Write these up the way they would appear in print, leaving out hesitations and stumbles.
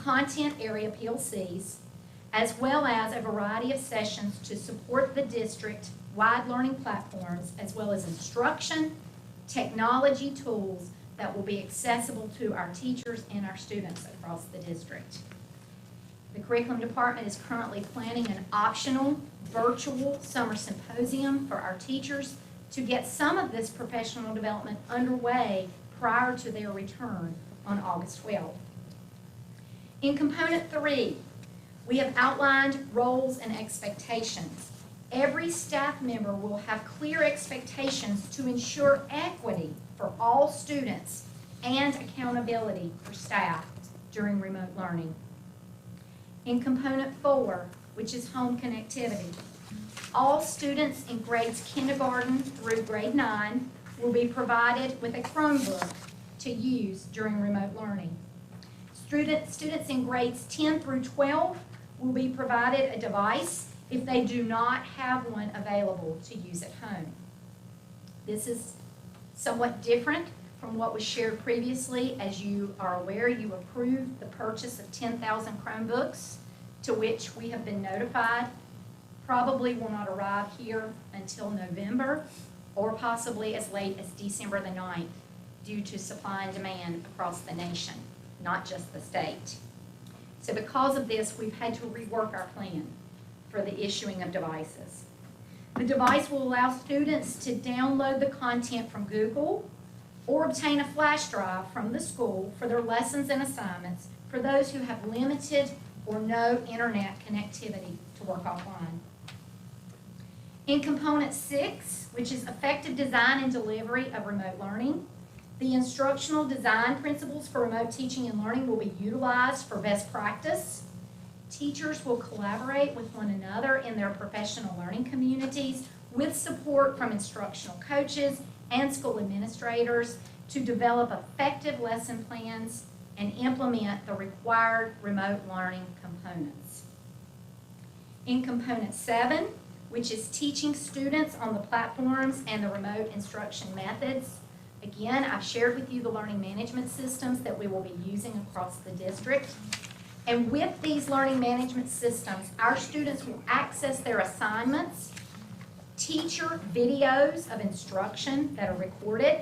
content area PLCs, as well as a variety of sessions to support the district-wide learning platforms, as well as instruction, technology tools that will be accessible to our teachers and our students across the district. The curriculum department is currently planning an optional virtual summer symposium for our teachers to get some of this professional development underway prior to their return on August 12th. In component 3, we have outlined roles and expectations. Every staff member will have clear expectations to ensure equity for all students and accountability for staff during remote learning. In component 4, which is home connectivity, all students in grades kindergarten through grade 9 will be provided with a Chromebook to use during remote learning. Students in grades 10 through 12 will be provided a device if they do not have one available to use at home. This is somewhat different from what was shared previously. As you are aware, you approved the purchase of 10,000 Chromebooks, to which we have been notified probably will not arrive here until November, or possibly as late as December the 9th, due to supply and demand across the nation, not just the state. So because of this, we've had to rework our plan for the issuing of devices. The device will allow students to download the content from Google or obtain a flash drive from the school for their lessons and assignments for those who have limited or no internet connectivity to work offline. In component 6, which is effective design and delivery of remote learning, the instructional design principles for remote teaching and learning will be utilized for best practice. Teachers will collaborate with one another in their professional learning communities with support from instructional coaches and school administrators to develop effective lesson plans and implement the required remote learning components. In component 7, which is teaching students on the platforms and the remote instruction methods, again, I've shared with you the learning management systems that we will be using across the district. And with these learning management systems, our students will access their assignments, teacher videos of instruction that are recorded.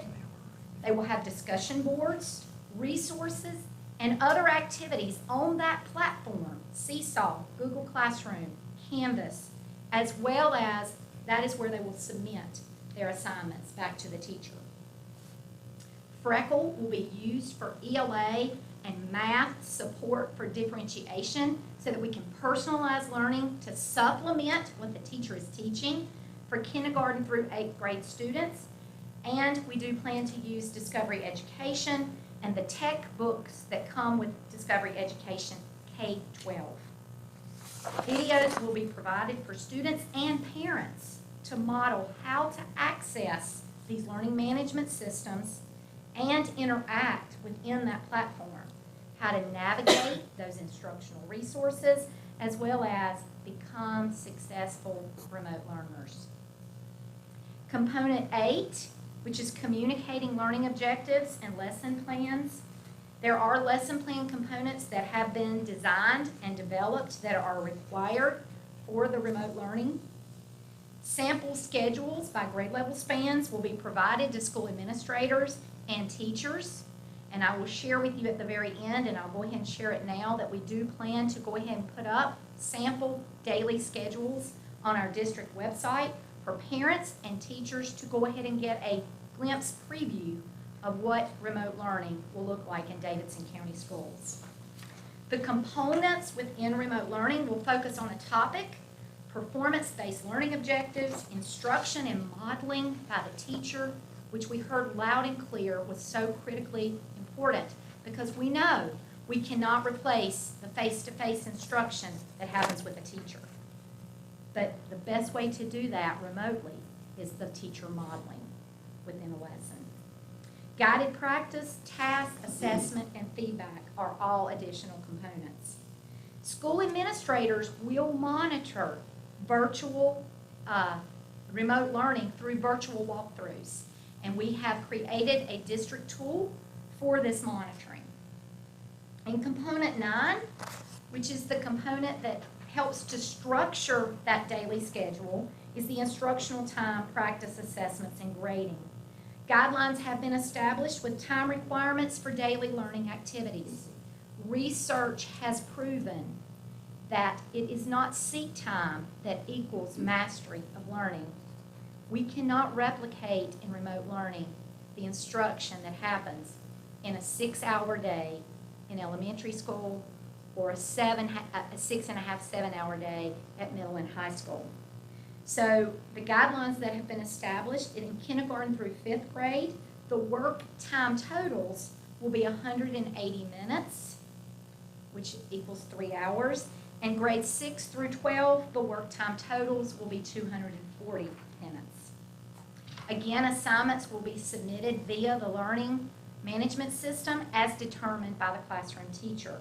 They will have discussion boards, resources, and other activities on that platform, Seesaw, Google Classroom, Canvas, as well as that is where they will submit their assignments back to the teacher. Freckle will be used for ELA and math support for differentiation so that we can personalize learning to supplement what the teacher is teaching for kindergarten through 8th grade students. And we do plan to use Discovery Education and the tech books that come with Discovery Education K-12. Videos will be provided for students and parents to model how to access these learning management systems and interact within that platform, how to navigate those instructional resources, as well as become successful remote learners. Component 8, which is communicating learning objectives and lesson plans. There are lesson plan components that have been designed and developed that are required for the remote learning. Sample schedules by grade level spans will be provided to school administrators and teachers. And I will share with you at the very end, and I'll go ahead and share it now, that we do plan to go ahead and put up sample daily schedules on our district website for parents and teachers to go ahead and get a glimpse preview of what remote learning will look like in Davidson County Schools. The components within remote learning will focus on a topic, performance-based learning objectives, instruction and modeling by the teacher, which we heard loud and clear was so critically important because we know we cannot replace the face-to-face instruction that happens with a teacher. But the best way to do that remotely is the teacher modeling within a lesson. Guided practice, task, assessment, and feedback are all additional components. School administrators will monitor virtual remote learning through virtual walkthroughs, and we have created a district tool for this monitoring. And component 9, which is the component that helps to structure that daily schedule, is the instructional time, practice assessments, and grading. Guidelines have been established with time requirements for daily learning activities. Research has proven that it is not seat time that equals mastery of learning. We cannot replicate in remote learning the instruction that happens in a 6-hour day in elementary school or a 6.5, 7-hour day at middle and high school. So the guidelines that have been established in kindergarten through 5th grade, the work time totals will be 180 minutes, which equals 3 hours. And grades 6 through 12, the work time totals will be 240 minutes. Again, assignments will be submitted via the learning management system as determined by the classroom teacher.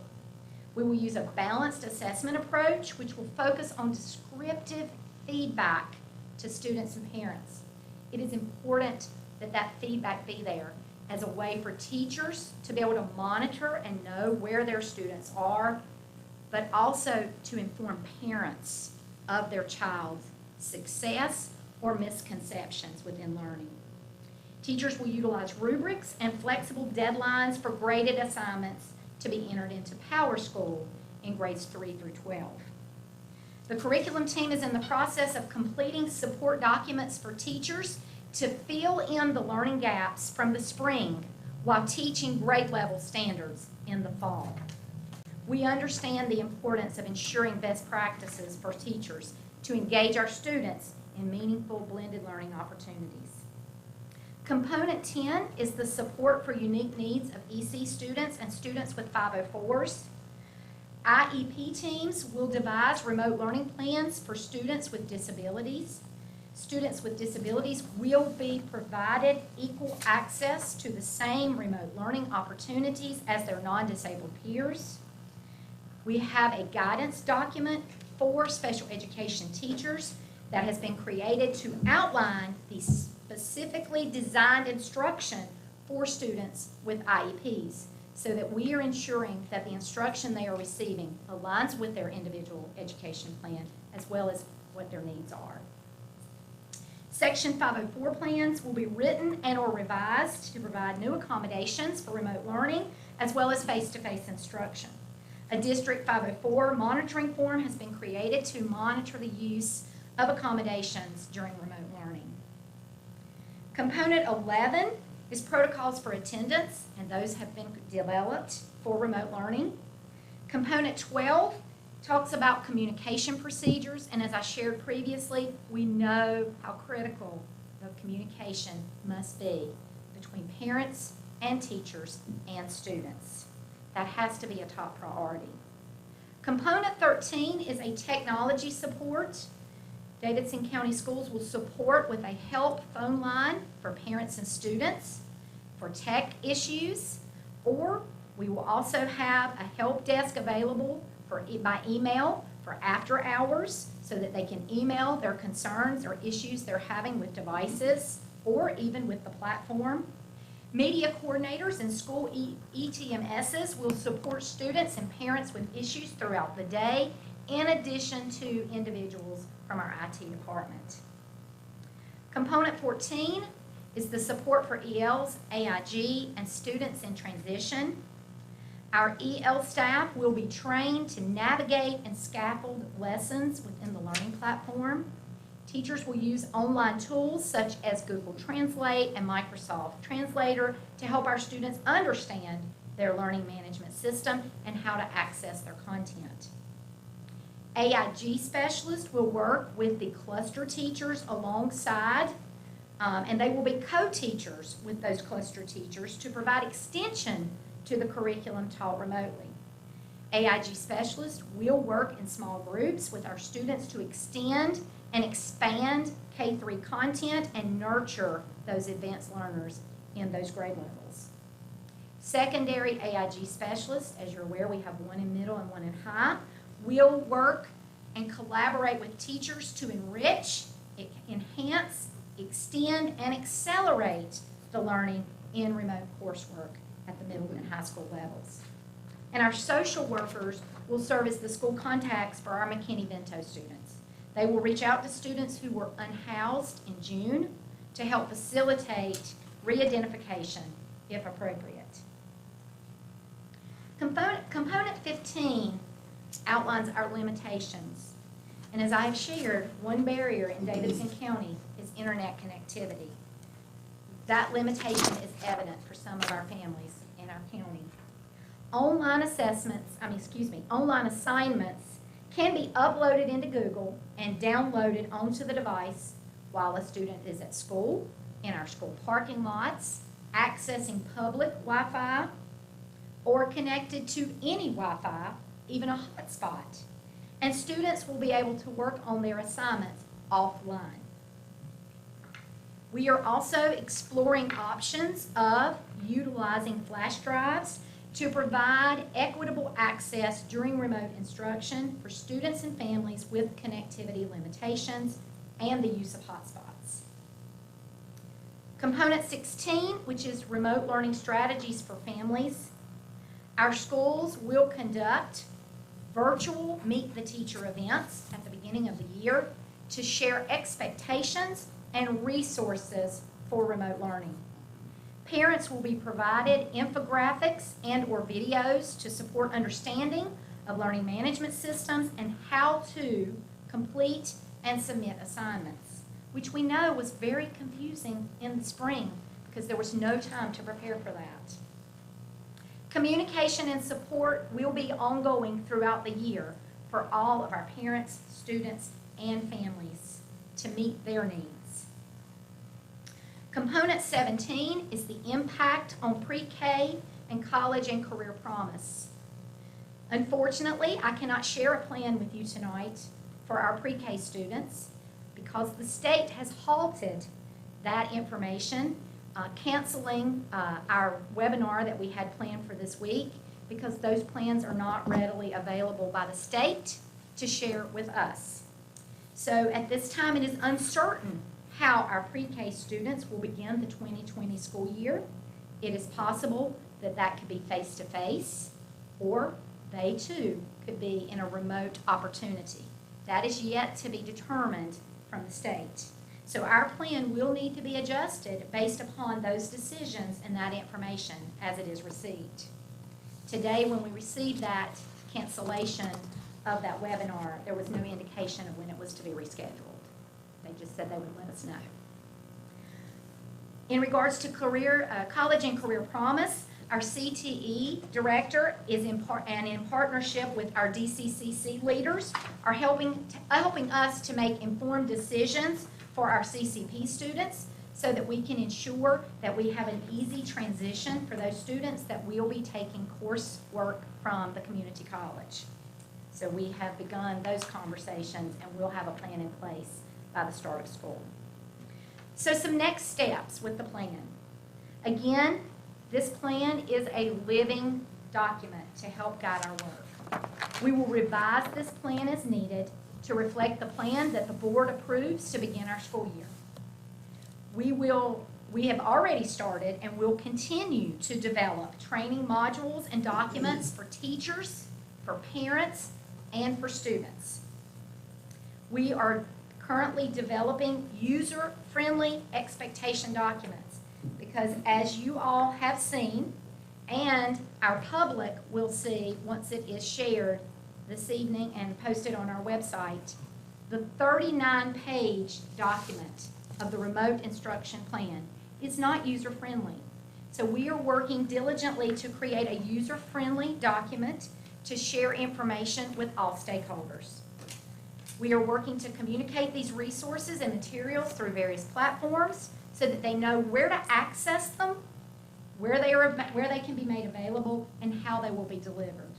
We will use a balanced assessment approach, which will focus on descriptive feedback to students and parents. It is important that that feedback be there as a way for teachers to be able to monitor and know where their students are, but also to inform parents of their child's success or misconceptions within learning. Teachers will utilize rubrics and flexible deadlines for graded assignments to be entered into PowerSchool in grades 3 through 12. The curriculum team is in the process of completing support documents for teachers to fill in the learning gaps from the spring while teaching grade level standards in the fall. We understand the importance of ensuring best practices for teachers to engage our students in meaningful blended learning opportunities. Component 10 is the support for unique needs of EC students and students with 504s. IEP teams will devise remote learning plans for students with disabilities. Students with disabilities will be provided equal access to the same remote learning opportunities as their non-disabled peers. We have a guidance document for special education teachers that has been created to outline the specifically designed instruction for students with IEPs so that we are ensuring that the instruction they are receiving aligns with their individual education plan as well as what their needs are. Section 504 plans will be written and or revised to provide new accommodations for remote learning as well as face-to-face instruction. A District 504 monitoring form has been created to monitor the use of accommodations during remote learning. Component 11 is protocols for attendance, and those have been developed for remote learning. Component 12 talks about communication procedures, and as I shared previously, we know how critical the communication must be between parents and teachers and students. That has to be a top priority. Component 13 is a technology support. Davidson County Schools will support with a help phone line for parents and students for tech issues, or we will also have a help desk available by email for after hours so that they can email their concerns or issues they're having with devices or even with the platform. Media coordinators and school ETMSs will support students and parents with issues throughout the day, in addition to individuals from our IT department. Component 14 is the support for ELs, AIG, and students in transition. Our EL staff will be trained to navigate and scaffold lessons within the learning platform. Teachers will use online tools such as Google Translate and Microsoft Translator to help our students understand their learning management system and how to access their content. AIG specialists will work with the cluster teachers alongside, and they will be co-teachers with those cluster teachers to provide extension to the curriculum taught remotely. AIG specialists will work in small groups with our students to extend and expand K-3 content and nurture those advanced learners in those grade levels. Secondary AIG specialists, as you're aware, we have one in middle and one in high, will work and collaborate with teachers to enrich, enhance, extend, and accelerate the learning in remote coursework at the middle and high school levels. And our social workers will serve as the school contacts for our McKinney-Vento students. They will reach out to students who were unhoused in June to help facilitate re-identification if appropriate. Component 15 outlines our limitations. And as I have shared, one barrier in Davidson County is internet connectivity. That limitation is evident for some of our families in our county. Online assignments can be uploaded into Google and downloaded onto the device while a student is at school, in our school parking lots, accessing public Wi-Fi, or connected to any Wi-Fi, even a hotspot. And students will be able to work on their assignments offline. We are also exploring options of utilizing flash drives to provide equitable access during remote instruction for students and families with connectivity limitations and the use of hotspots. Component 16, which is remote learning strategies for families. Our schools will conduct virtual Meet the Teacher events at the beginning of the year to share expectations and resources for remote learning. Parents will be provided infographics and/or videos to support understanding of learning management systems and how to complete and submit assignments, which we know was very confusing in the spring because there was no time to prepare for that. Communication and support will be ongoing throughout the year for all of our parents, students, and families to meet their needs. Component 17 is the impact on pre-K and college and career promise. Unfortunately, I cannot share a plan with you tonight for our pre-K students because the state has halted that information, canceling our webinar that we had planned for this week because those plans are not readily available by the state to share with us. So at this time, it is uncertain how our pre-K students will begin the 2020 school year. It is possible that that could be face-to-face, or they too could be in a remote opportunity. That is yet to be determined from the state. So our plan will need to be adjusted based upon those decisions and that information as it is received. Today, when we received that cancellation of that webinar, there was no indication of when it was to be rescheduled. They just said they would let us know. In regards to college and career promise, our CTE director is in partnership with our DCCC leaders are helping us to make informed decisions for our CCP students so that we can ensure that we have an easy transition for those students that will be taking coursework from the community college. So we have begun those conversations and we'll have a plan in place by the start of school. So some next steps with the plan. Again, this plan is a living document to help guide our work. We will revise this plan as needed to reflect the plan that the board approves to begin our school year. We have already started and will continue to develop training modules and documents for teachers, for parents, and for students. We are currently developing user-friendly expectation documents because as you all have seen and our public will see once it is shared this evening and posted on our website, the 39-page document of the remote instruction plan is not user-friendly. So we are working diligently to create a user-friendly document to share information with all stakeholders. We are working to communicate these resources and materials through various platforms so that they know where to access them, where they can be made available, and how they will be delivered.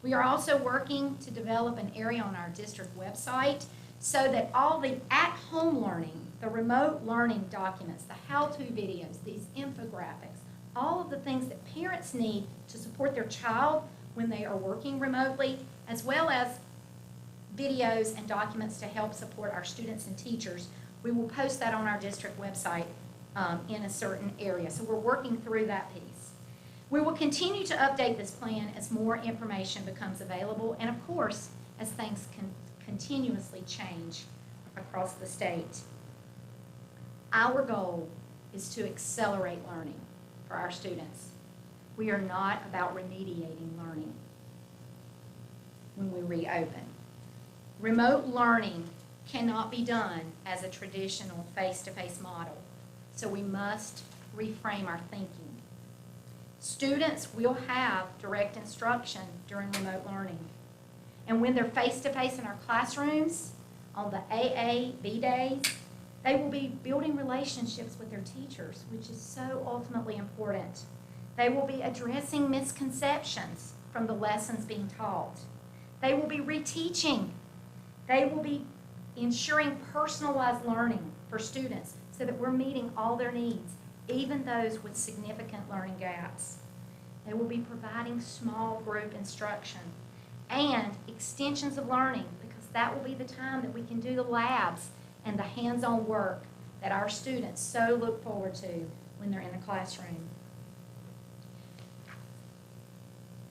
We are also working to develop an area on our district website so that all the at-home learning, the remote learning documents, the how-to videos, these infographics, all of the things that parents need to support their child when they are working remotely, as well as videos and documents to help support our students and teachers. We will post that on our district website in a certain area. So we're working through that piece. We will continue to update this plan as more information becomes available and, of course, as things can continuously change across the state. Our goal is to accelerate learning for our students. We are not about remediating learning when we reopen. Remote learning cannot be done as a traditional face-to-face model, so we must reframe our thinking. Students will have direct instruction during remote learning, and when they're face-to-face in our classrooms on the AA/B days, they will be building relationships with their teachers, which is so ultimately important. They will be addressing misconceptions from the lessons being taught. They will be reteaching. They will be ensuring personalized learning for students so that we're meeting all their needs, even those with significant learning gaps. They will be providing small group instruction and extensions of learning, because that will be the time that we can do the labs and the hands-on work that our students so look forward to when they're in the classroom.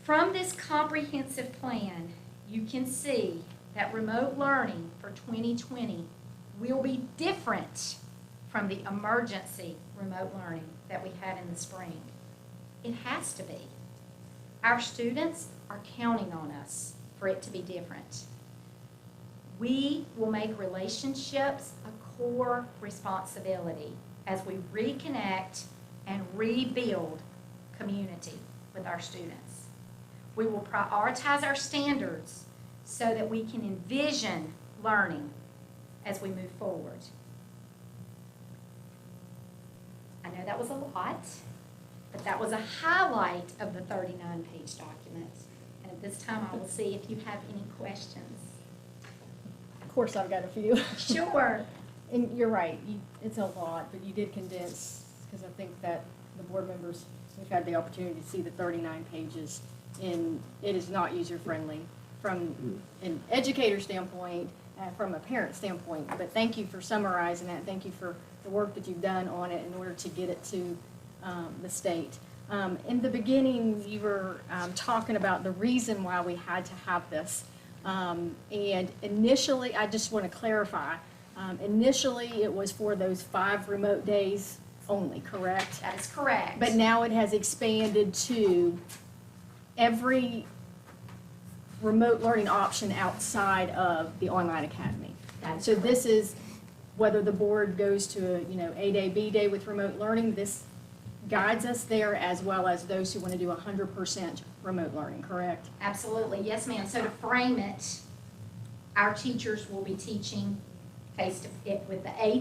From this comprehensive plan, you can see that remote learning for 2020 will be different from the emergency remote learning that we had in the spring. It has to be. Our students are counting on us for it to be different. We will make relationships a core responsibility as we reconnect and rebuild community with our students. We will prioritize our standards so that we can envision learning as we move forward. I know that was a lot, but that was a highlight of the 39-page document. And at this time, I will see if you have any questions. Of course, I've got a few. Sure. And you're right, it's a lot, but you did condense, because I think that the board members, we've had the opportunity to see the 39 pages, and it is not user-friendly from an educator standpoint, from a parent standpoint. But thank you for summarizing that. Thank you for the work that you've done on it in order to get it to the state. In the beginning, you were talking about the reason why we had to have this. And initially, I just want to clarify, initially it was for those 5 remote days only, correct? That is correct. But now it has expanded to every remote learning option outside of the online academy. So this is whether the board goes to a, A day, B day with remote learning, this guides us there, as well as those who want to do 100% remote learning, correct? Absolutely, yes ma'am. So to frame it, our teachers will be teaching with the A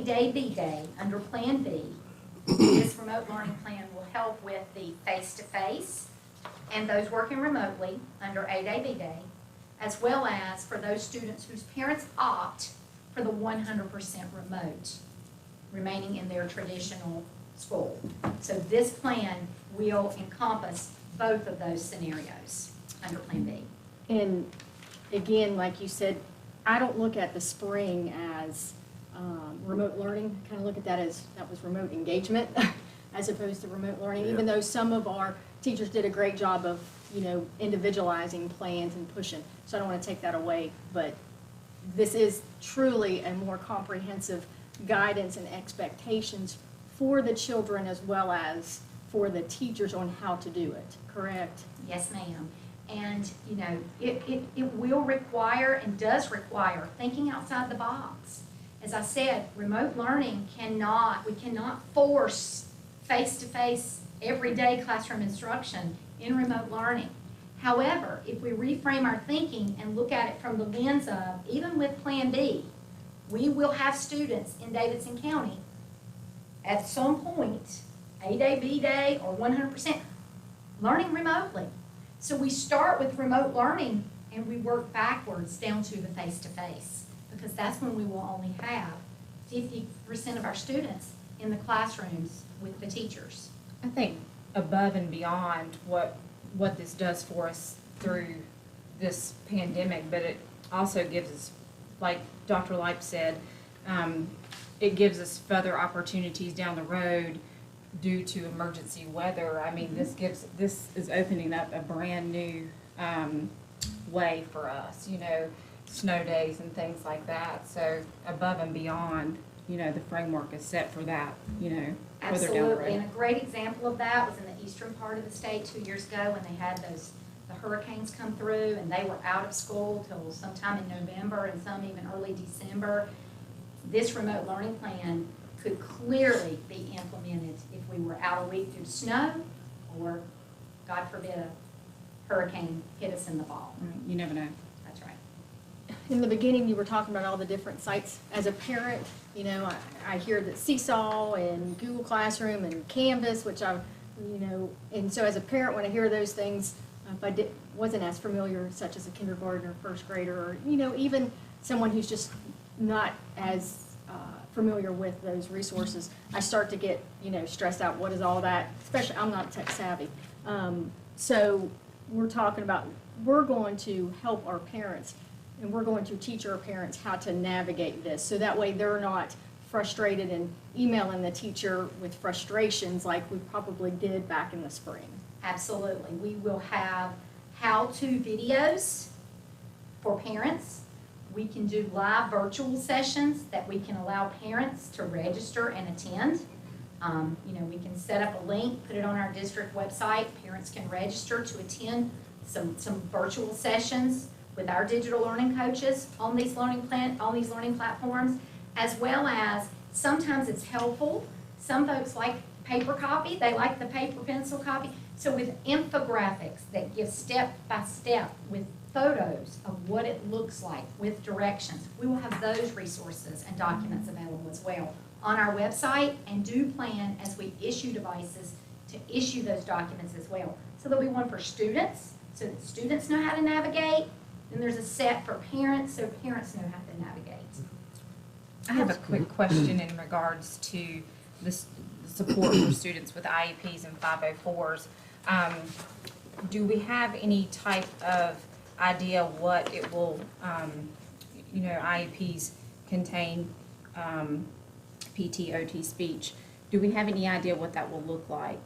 day, B day under Plan B. This remote learning plan will help with the face-to-face and those working remotely under A day, B day, as well as for those students whose parents opt for the 100% remote, remaining in their traditional school. So this plan will encompass both of those scenarios under Plan B. And again, like you said, I don't look at the spring as remote learning. I kind of look at that as that was remote engagement as opposed to remote learning, even though some of our teachers did a great job of, individualizing plans and pushing. So I don't want to take that away, but this is truly a more comprehensive guidance and expectations for the children as well as for the teachers on how to do it, correct? Yes, ma'am. And, it will require and does require thinking outside the box. As I said, remote learning we cannot force face-to-face, everyday classroom instruction in remote learning. However, if we reframe our thinking and look at it from the lens of, even with Plan B, we will have students in Davidson County at some point, A day, B day, or 100%, learning remotely. So we start with remote learning and we work backwards down to the face-to-face, because that's when we will only have 50% of our students in the classrooms with the teachers. I think above and beyond what this does for us through this pandemic, but it also gives us, like Dr. Leip said, it gives us further opportunities down the road due to emergency weather, I mean, this is opening up a brand new, way for us, you know, snow days and things like that. So above and beyond, you know, the framework is set for that, you know, further down the Absolutely, and road. a great example of that was in the eastern part of the state 2 years ago when they had the hurricanes come through and they were out of school till sometime in November and some even early December. This remote learning plan could clearly be implemented if we were out a week due to snow or, God forbid, a hurricane hit us in the fall. Right, you never know. That's right. In the beginning, you were talking about all the different sites. As a parent, you know, I hear that Seesaw and Google Classroom and Canvas, which you know, and so as a parent, when I hear those things, if I wasn't as familiar, such as a kindergartner, first grader, or, you know, even someone who's just not as familiar with those resources, I start to get, you know, stressed out. What is all that? Especially, I'm not tech savvy. So we're talking about, we're going to help our parents, and we're going to teach our parents how to navigate this, so that way they're not frustrated and emailing the teacher with frustrations like we probably did back in the spring. Absolutely. We will have how-to videos for parents. We can do live virtual sessions that we can allow parents to register and attend. You know, we can set up a link, put it on our district website. Parents can register to attend some virtual sessions with our digital learning coaches on these learning platforms, as well as sometimes it's helpful. Some folks like paper copy, they like the paper pencil copy. So with infographics that give step by step with photos of what it looks like with directions, we will have those resources and documents available as well on our website, and do plan as we issue devices to issue those documents as well. So there'll be one for students, so that students know how to navigate. Then there's a set for parents, so parents know how to navigate. I have a quick question in regards to this support for students with IEPs and 504s. Do we have any type of idea what it will, you know, IEPs contain PT, OT, speech. Do we have any idea what that will look like?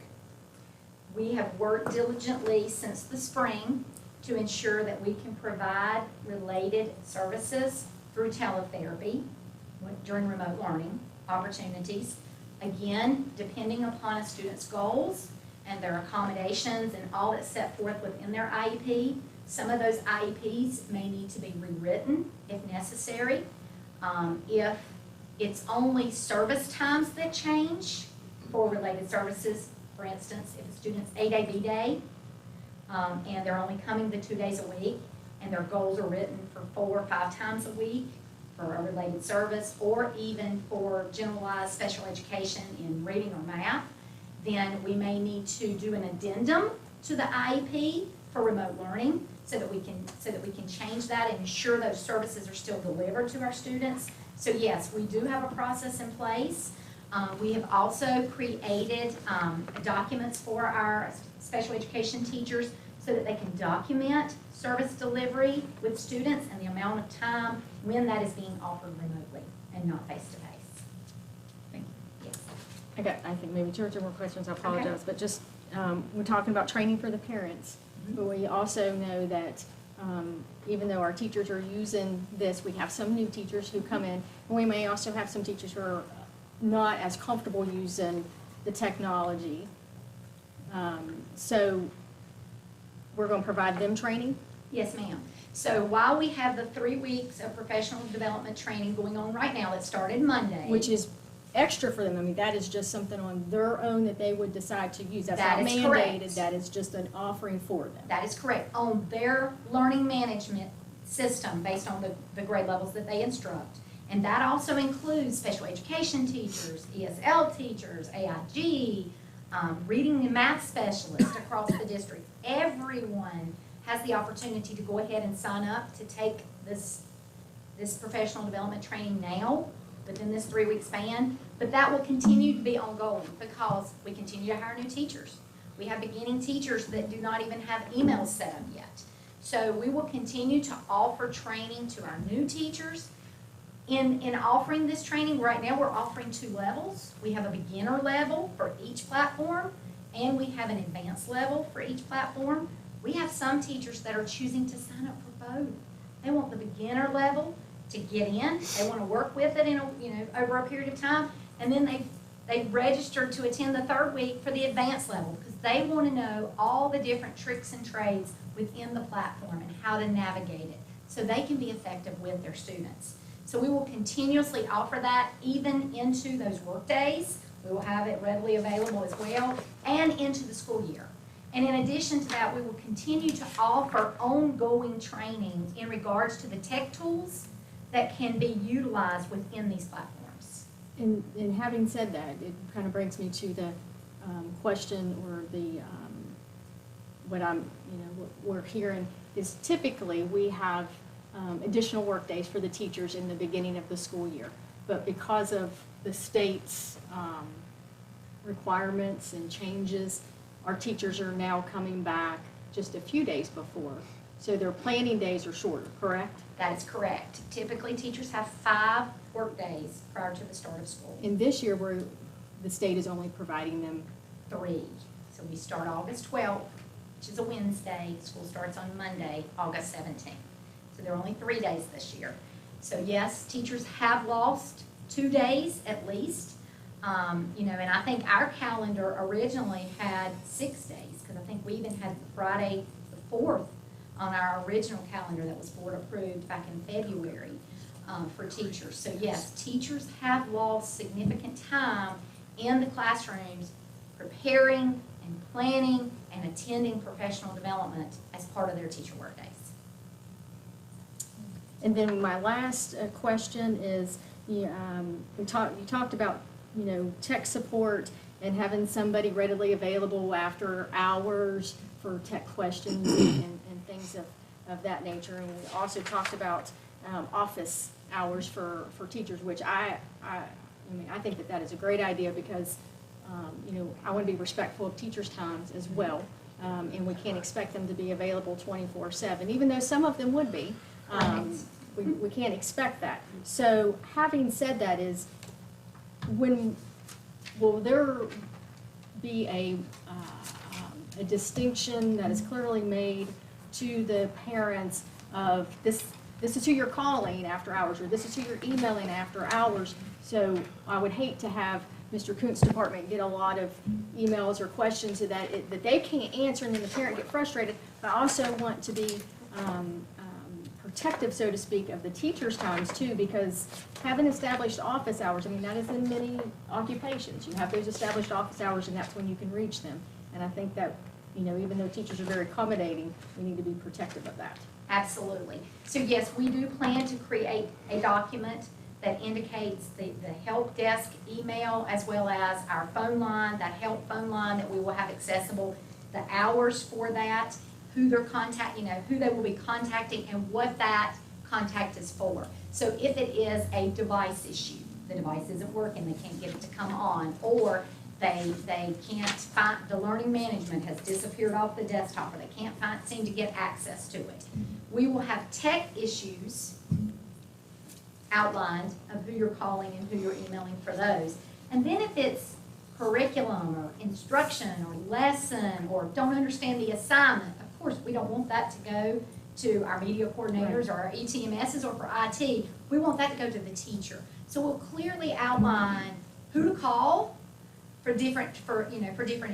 We have worked diligently since the spring to ensure that we can provide related services through teletherapy during remote learning opportunities. Again, depending upon a student's goals and their accommodations and all that's set forth within their IEP, some of those IEPs may need to be rewritten if necessary. If it's only service times that change for related services, for instance, if a student's A-Day, B-Day, and they're only coming the 2 days a week, and their goals are written for 4 or 5 times a week for a related service, or even for generalized special education in reading or math, then we may need to do an addendum to the IEP for remote learning so that we can change that and ensure those services are still delivered to our students. So yes, we do have a process in place. We have also created documents for our special education teachers so that they can document service delivery with students and the amount of time when that is being offered remotely and not face-to-face. Thank you. Yes. I think maybe 2 or 3 more questions, I apologize, but just, we're talking about training for the parents, but we also know that even though our teachers are using this, we have some new teachers who come in, and we may also have some teachers who are not as comfortable using the technology. So we're going to provide them training? Yes, ma'am. So while we have the 3 weeks of professional development training going on right now that started Monday. Which is extra for them. I mean, that is just something on their own that they would decide to use. That's That not is mandated. correct. That is just an offering for them. That is correct. On their learning management system based on the grade levels that they instruct. And that also includes special education teachers, ESL teachers, AIG, reading and math specialists across the district. Everyone has the opportunity to go ahead and sign up to take this professional development training now within this 3-week span, but that will continue to be ongoing because we continue to hire new teachers. We have beginning teachers that do not even have emails set up yet. So we will continue to offer training to our new teachers In offering this training, right now we're offering 2 levels. We have a beginner level for each platform, and we have an advanced level for each platform. We have some teachers that are choosing to sign up for both. They want the beginner level to get in. They want to work with it in over a period of time, and then they've registered to attend the 3rd week for the advanced level because they want to know all the different tricks and trades within the platform and how to navigate it so they can be effective with their students. So we will continuously offer that even into those work days. We will have it readily available as well, and into the school year. And in addition to that, we will continue to offer ongoing training in regards to the tech tools that can be utilized within these platforms. And having said that, it kind of brings me to the question or the what we're hearing is typically we have additional work days for the teachers in the beginning of the school year, but because of the state's requirements and changes, our teachers are now coming back just a few days before, so their planning days are shorter, correct? That is correct. Typically, teachers have 5 work days prior to the start of school. And this year, the state is only providing them 3. So we start August 12th, which is a Wednesday. School starts on Monday, August 17th. So there are only 3 days this year. So yes, teachers have lost 2 days at least. And I think our calendar originally had 6 days because I think we even had Friday the 4th on our original calendar that was board approved back in February for teachers. So yes, teachers have lost significant time in the classrooms preparing and planning and attending professional development as part of their teacher work days. And then my last question is, you talked about, tech support and having somebody readily available after hours for tech questions and things of that nature. And we also talked about office hours for teachers, which I think that is a great idea because, I want to be respectful of teachers' times as well. And we can't expect them to be available 24/7, even though some of them would be. We can't expect that. So having said that will there be a distinction that is clearly made to the parents of this is who you're calling after hours, or this is who you're emailing after hours? So I would hate to have Mr. Kuntz's department get a lot of emails or questions that they can't answer, and then the parent get frustrated. But I also want to be protective, so to speak, of the teacher's times too, because having established office hours, that is in many occupations. You have those established office hours, and that's when you can reach them. And I think that, even though teachers are very accommodating, we need to be protective of that. Absolutely. So yes, we do plan to create a document that indicates the help desk email as well as our phone line, that help phone line that we will have accessible, the hours for that, who they're who they will be contacting and what that contact is for. So if it is a device issue, the device isn't working, they can't get it to come on, or they can't find, the learning management has disappeared off the desktop, or they can't seem to get access to it. We will have tech issues outlined of who you're calling and who you're emailing for those. And then if it's curriculum or instruction or lesson or don't understand the assignment, of course, we don't want that to go to our media coordinators or our ETMSs or for IT. We want that to go to the teacher. So we'll clearly outline who to call for different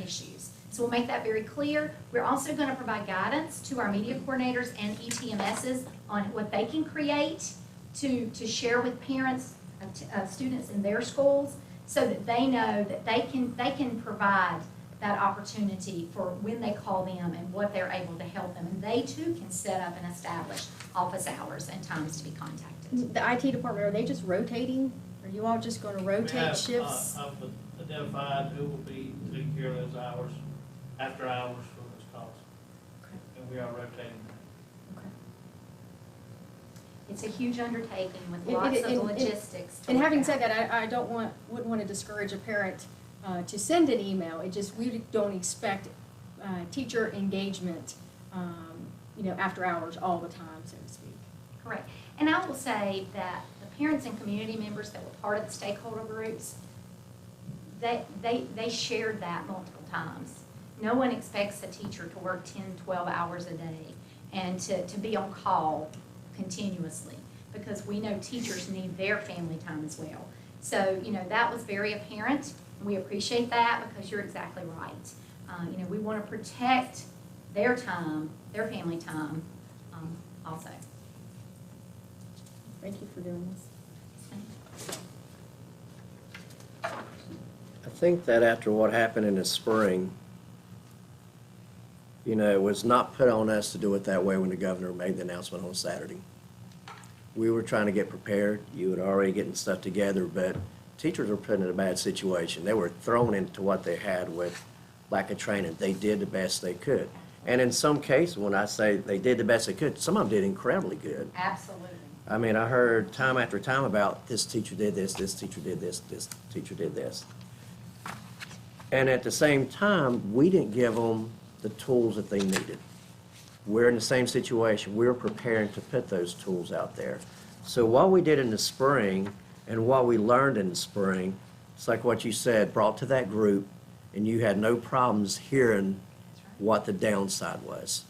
issues. So we'll make that very clear. We're also going to provide guidance to our media coordinators and ETMSs on what they can create to share with parents of students in their schools, so that they know that they can provide that opportunity for when they call them and what they're able to help them. And they too can set up and establish office hours and times to be contacted. The IT department, are they just rotating? Are you all just going to rotate shifts? I've identified who will be taking care of those hours, after hours for those calls. Okay. And we are rotating that. It's a huge undertaking with lots of logistics. And having said that, I wouldn't want to discourage a parent to send an email. We don't expect teacher engagement, after hours all the time, so to speak. Correct. And I will say that the parents and community members that were part of the stakeholder groups, they shared that multiple times. No one expects a teacher to work 10, 12 hours a day and to be on call continuously, because we know teachers need their family time as well. So, that was very apparent. We appreciate that, because you're exactly right. We want to protect their time, their family time, also. Thank you for doing this. I think that after what happened in the spring, it was not put on us to do it that way when the governor made the announcement on Saturday. We were trying to get prepared. You had already getting stuff together, but teachers were put in a bad situation. They were thrown into what they had with lack of training. They did the best they could. And in some cases, when I say they did the best they could, some of them did incredibly good. Absolutely. I mean, I heard time after time about this teacher did this teacher did this teacher did this. And at the same time, we didn't give them the tools that they needed. We're in the same situation. We're preparing to put those tools out there. So what we did in the spring and what we learned in the spring, it's like what you said, brought to that group, and you had no problems hearing what the downside was.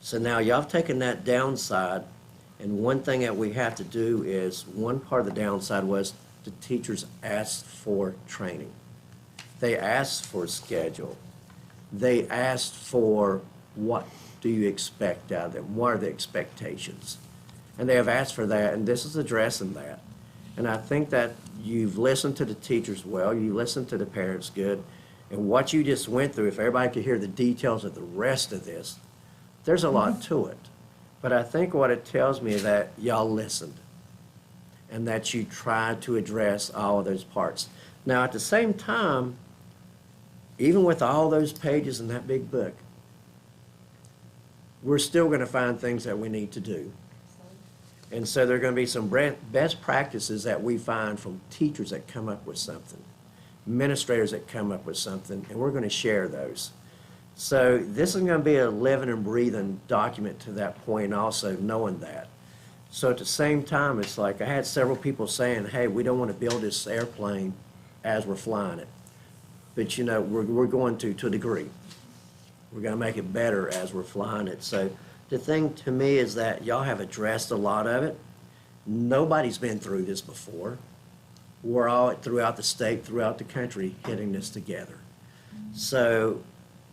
So now y'all have taken that downside, and one thing that we have to do is, one part of the downside was the teachers asked for training. They asked for a schedule. They asked for, what do you expect out of them? What are the expectations? And they have asked for that, and this is addressing that. And I think that you've listened to the teachers well, you listened to the parents good, and what you just went through, if everybody could hear the details of the rest of this, there's a lot to it. But I think what it tells me is that y'all listened and that you tried to address all of those parts. Now, at the same time, even with all those pages in that big book, we're still going to find things that we need to do. And so there are going to be some best practices that we find from teachers that come up with something, administrators that come up with something, and we're going to share those. So this is going to be a living and breathing document to that point also, knowing that. So at the same time, it's like I had several people saying, hey, we don't want to build this airplane as we're flying it. But we're going to a degree. We're going to make it better as we're flying it. So the thing to me is that y'all have addressed a lot of it. Nobody's been through this before. We're all throughout the state, throughout the country, hitting this together. So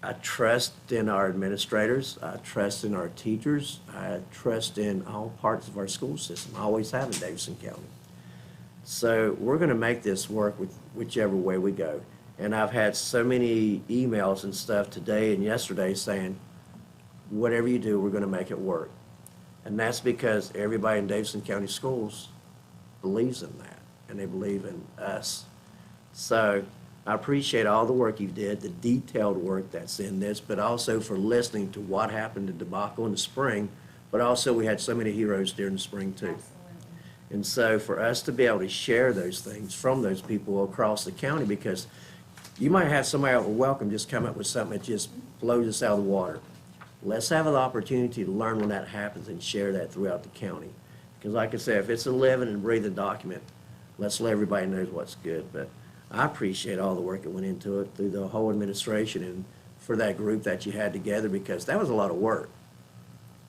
I trust in our administrators. I trust in our teachers. I trust in all parts of our school system. I always have in Davidson County. So we're going to make this work with whichever way we go. And I've had so many emails and stuff today and yesterday saying, whatever you do, we're going to make it work. And that's because everybody in Davidson County Schools believes in that, and they believe in us. So I appreciate all the work you did, the detailed work that's in this, but also for listening to what happened to debacle in the spring, but also we had so many heroes during the spring too. Absolutely. And so for us to be able to share those things from those people across the county, because you might have somebody at Welcome just come up with something that just blows us out of the water. Let's have an opportunity to learn when that happens and share that throughout the county. Because like I said, if it's a living and breathing document, let's let everybody know what's good. But I appreciate all the work that went into it through the whole administration and for that group that you had together, because that was a lot of work.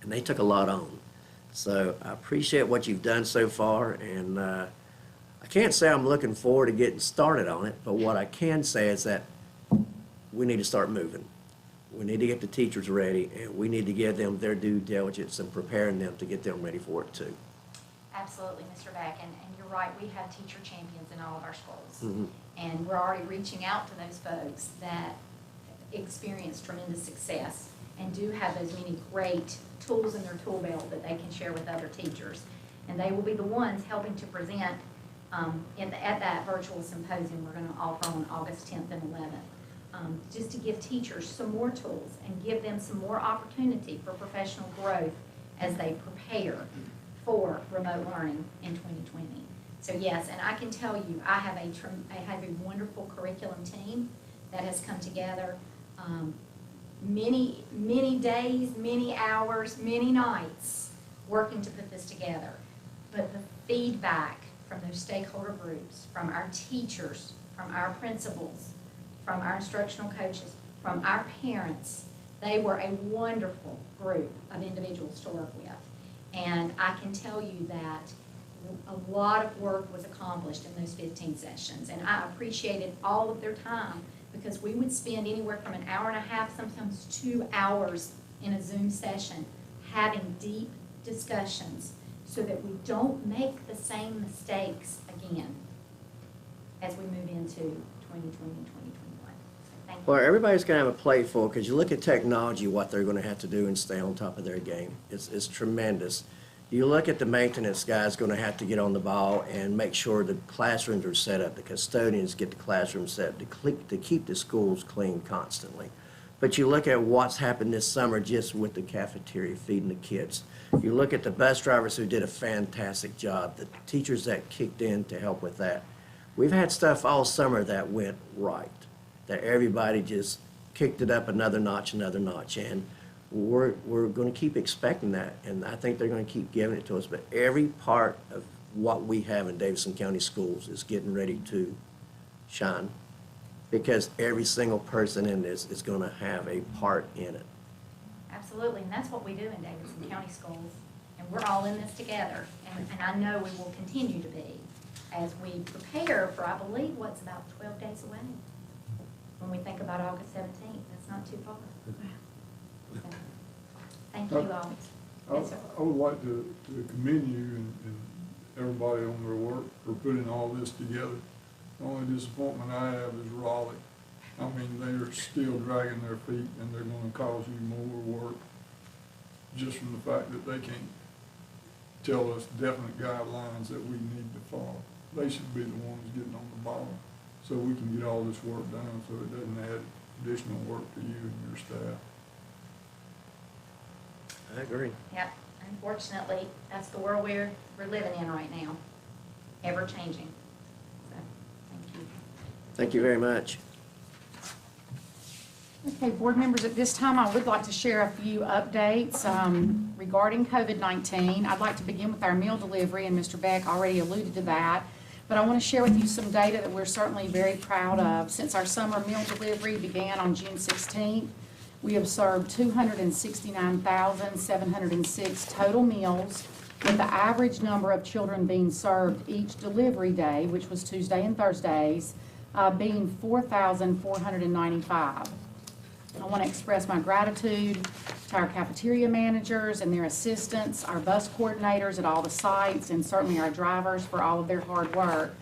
And they took a lot on. So I appreciate what you've done so far, and I can't say I'm looking forward to getting started on it, but what I can say is that we need to start moving. We need to get the teachers ready, and we need to give them their due diligence and preparing them to get them ready for it too. Absolutely, Mr. Beck, and you're right, we have teacher champions in all of our schools. Mhm. And we're already reaching out to those folks that experience tremendous success and do have those many great tools in their tool belt that they can share with other teachers. And they will be the ones helping to present at that virtual symposium we're going to offer on August 10th and 11th, just to give teachers some more tools and give them some more opportunity for professional growth as they prepare for remote learning in 2020. So yes, and I can tell you, I have a wonderful curriculum team that has come together. Many days, many hours, many nights working to put this together. But the feedback from those stakeholder groups, from our teachers, from our principals, from our instructional coaches, from our parents. They were a wonderful group of individuals to work with. And I can tell you that a lot of work was accomplished in those 15 sessions. And I appreciated all of their time, because we would spend anywhere from an hour and a half, sometimes 2 hours in a Zoom session, having deep discussions so that we don't make the same mistakes again as we move into 2020 and 2021. So thank you. Well, everybody's going to have a plate full, because you look at technology, what they're going to have to do and stay on top of their game. It's tremendous. You look at the maintenance guy's going to have to get on the ball and make sure the classrooms are set up, the custodians get the classrooms set up to keep the schools clean constantly. But you look at what's happened this summer just with the cafeteria, feeding the kids. You look at the bus drivers who did a fantastic job, the teachers that kicked in to help with that. We've had stuff all summer that went right, that everybody just kicked it up another notch, and we're going to keep expecting that, and I think they're going to keep giving it to us. But every part of what we have in Davidson County Schools is getting ready to shine, because every single person in this is going to have a part in it. Absolutely, and that's what we do in Davidson County Schools, and we're all in this together, and I know we will continue to be as we prepare for, I believe, what's about 12 days away. When we think about August 17th, that's not too far. So, thank you all. Yes, sir. I would like to commend you and everybody on their work for putting all this together. The only disappointment I have is Raleigh. I mean, they are still dragging their feet, and they're gonna cause you more work just from the fact that they can't tell us definite guidelines that we need to follow. They should be the ones getting on the ball, so we can get all this work done, so it doesn't add additional work to you and your staff. I agree. Yep, unfortunately, that's the world we're living in right now, ever changing. So, thank you. Thank you very much. Okay, board members, at this time, I would like to share a few updates regarding COVID-19. I'd like to begin with our meal delivery, and Mr. Beck already alluded to that. But I want to share with you some data that we're certainly very proud of. Since our summer meal delivery began on June 16th, we have served 269,706 total meals, with the average number of children being served each delivery day, which was Tuesday and Thursdays, being 4,495. I want to express my gratitude to our cafeteria managers and their assistants, our bus coordinators at all the sites, and certainly our drivers for all of their hard work.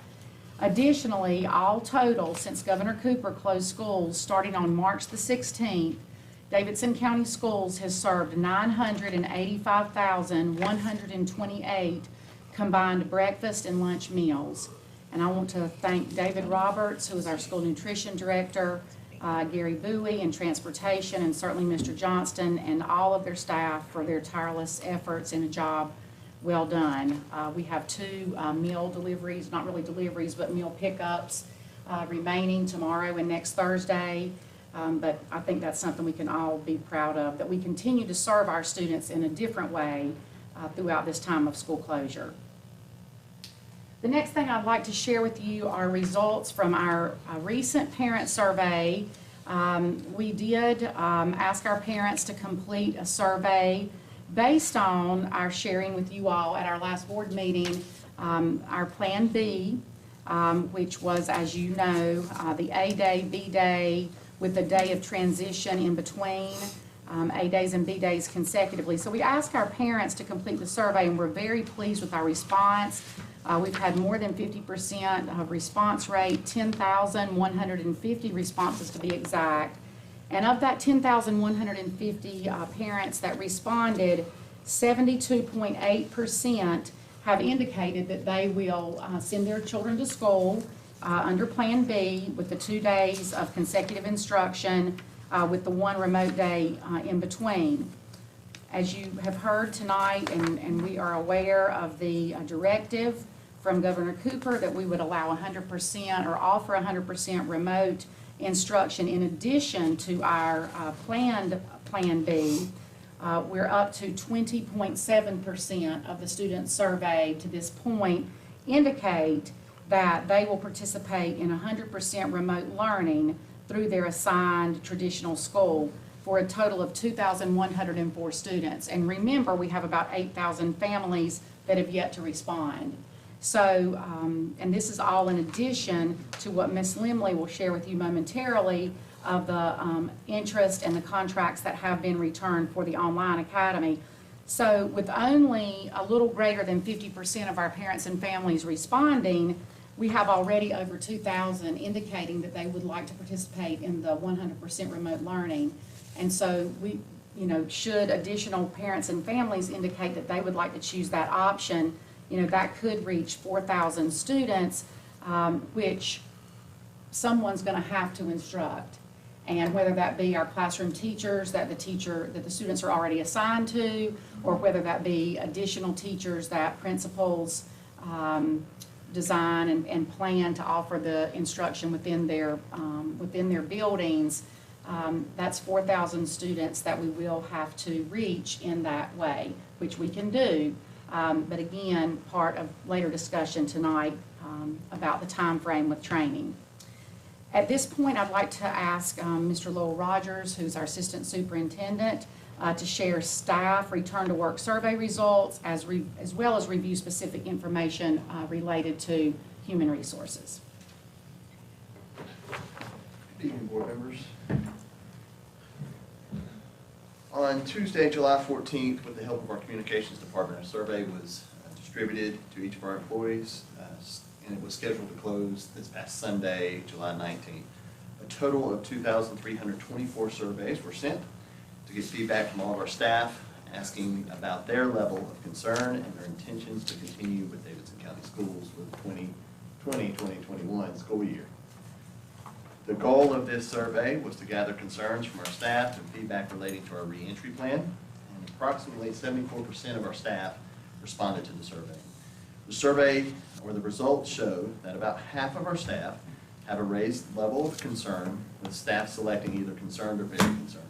Additionally, all total, since Governor Cooper closed schools starting on March the 16th, Davidson County Schools has served 985,128 combined breakfast and lunch meals. And I want to thank David Roberts, who is our school nutrition director, Gary Bowie in transportation, and certainly Mr. Johnston and all of their staff for their tireless efforts in a job well done. We have 2 meal deliveries, not really deliveries, but meal pickups remaining tomorrow and next Thursday. But I think that's something we can all be proud of, that we continue to serve our students in a different way throughout this time of school closure. The next thing I'd like to share with you are results from our recent parent survey. We did ask our parents to complete a survey based on our sharing with you all at our last board meeting, our Plan B, which was, as you know, the A day, B day, with the day of transition in between, A days and B days consecutively. So we asked our parents to complete the survey, and we're very pleased with our response. We've had more than 50% of response rate, 10,150 responses to be exact. And of that 10,150 parents that responded, 72.8% have indicated that they will send their children to school under Plan B with the 2 days of consecutive instruction with the 1 remote day in between. As you have heard tonight, and we are aware of the directive from Governor Cooper that we would allow 100% or offer 100% remote instruction in addition to our planned Plan B. We're up to 20.7% of the students surveyed to this point indicate that they will participate in 100% remote learning through their assigned traditional school for a total of 2,104 students. And remember, we have about 8,000 families that have yet to respond. So, and this is all in addition to what Ms. Limley will share with you momentarily of the interest and the contracts that have been returned for the online academy. So with only a little greater than 50% of our parents and families responding, we have already over 2,000 indicating that they would like to participate in the 100% remote learning. And so we, should additional parents and families indicate that they would like to choose that option, that could reach 4,000 students, which someone's going to have to instruct. And whether that be our classroom teachers that the students are already assigned to, or whether that be additional teachers that principals design and plan to offer the instruction within their buildings, that's 4,000 students that we will have to reach in that way, which we can do. But again, part of later discussion tonight about the time frame with training. At this point, I'd like to ask Mr. Lowell Rogers, who's our assistant superintendent, to share staff return to work survey results as well as review specific information related to human resources. Good evening, board members. On Tuesday, July 14th, with the help of our communications department, a survey was distributed to each of our employees, and it was scheduled to close this past Sunday, July 19th. A total of 2,324 surveys were sent to get feedback from all of our staff, asking about their level of concern and their intentions to continue with Davidson County Schools for the 2020-2021 school year. The goal of this survey was to gather concerns from our staff and feedback relating to our reentry plan, and approximately 74% of our staff responded to the survey. The survey, or the results, showed that about half of our staff have a raised level of concern, with staff selecting either concerned or very concerned,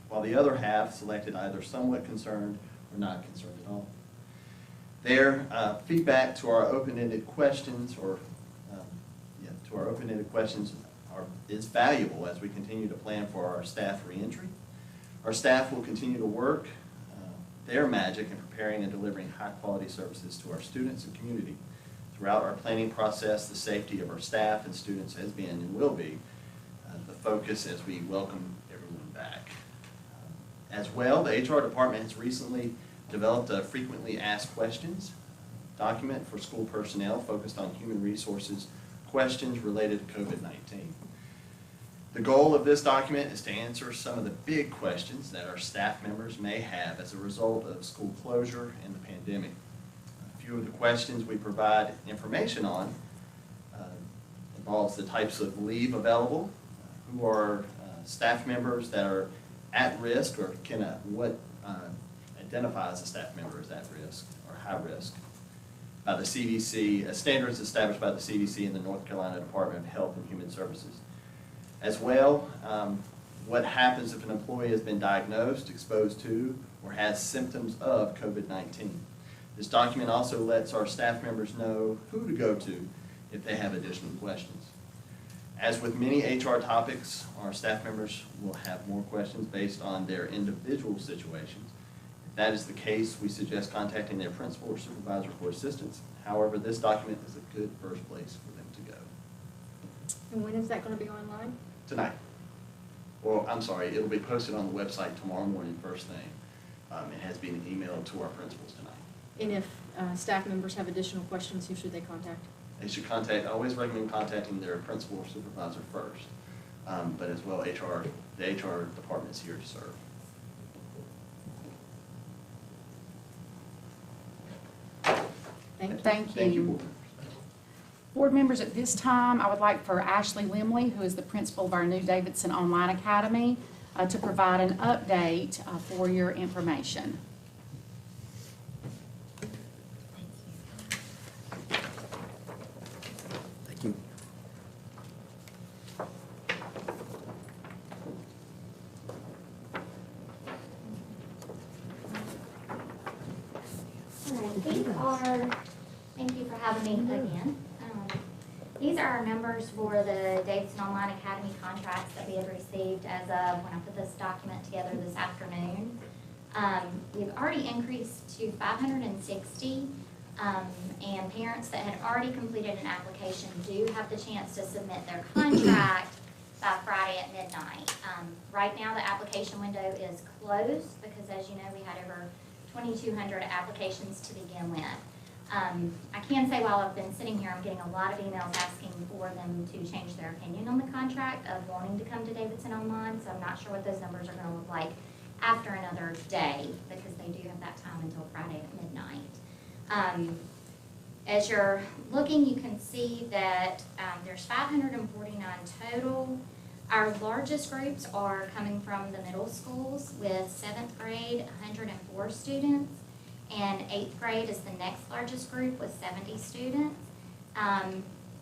while the other half selected either somewhat concerned or not concerned at all. Their feedback to our open-ended questions, is valuable as we continue to plan for our staff reentry. Our staff will continue to work their magic in preparing and delivering high-quality services to our students and community. Throughout our planning process, the safety of our staff and students has been and will be the focus as we welcome everyone back. As well, the HR department has recently developed a frequently asked questions document for school personnel focused on human resources questions related to COVID-19. The goal of this document is to answer some of the big questions that our staff members may have as a result of school closure and the pandemic. A few of the questions we provide information on involves the types of leave available, who are staff members that are at risk or what identifies a staff member as at risk or high risk by the CDC, standards established by the CDC and the North Carolina Department of Health and Human Services. As well, what happens if an employee has been diagnosed, exposed to, or has symptoms of COVID-19. This document also lets our staff members know who to go to if they have additional questions. As with many HR topics, our staff members will have more questions based on their individual situations. If that is the case, we suggest contacting their principal or supervisor for assistance. However, this document is a good first place for them to go. And when is that going to be online? Tonight. Well, I'm sorry, it'll be posted on the website tomorrow morning, first thing. It has been emailed to our principals tonight. And if staff members have additional questions, who should they contact? They should I always recommend contacting their principal or supervisor first, but as well, the HR department is here to serve. Thank you. Thank Thank you, you. board members. Board members, at this time, I would like for Ashley Limley, who is the principal of our new Davidson Online Academy, to provide an update for your information. Thank you. All right, these are Thank you for having me again. These are our numbers for the Davidson Online Academy contracts that we have received as of when I put this document together this afternoon. We've already increased to 560, and parents that had already completed an application do have the chance to submit their contract by Friday at midnight. Right now, the application window is closed because, as you know, we had over 2,200 applications to begin with. I can say while I've been sitting here, I'm getting a lot of emails asking for them to change their opinion on the contract of wanting to come to Davidson Online, so I'm not sure what those numbers are going to look like after another day, because they do have that time until Friday at midnight. As you're looking, you can see that there's 549 total. Our largest groups are coming from the middle schools with 7th grade, 104 students. And 8th grade is the next largest group with 70 students.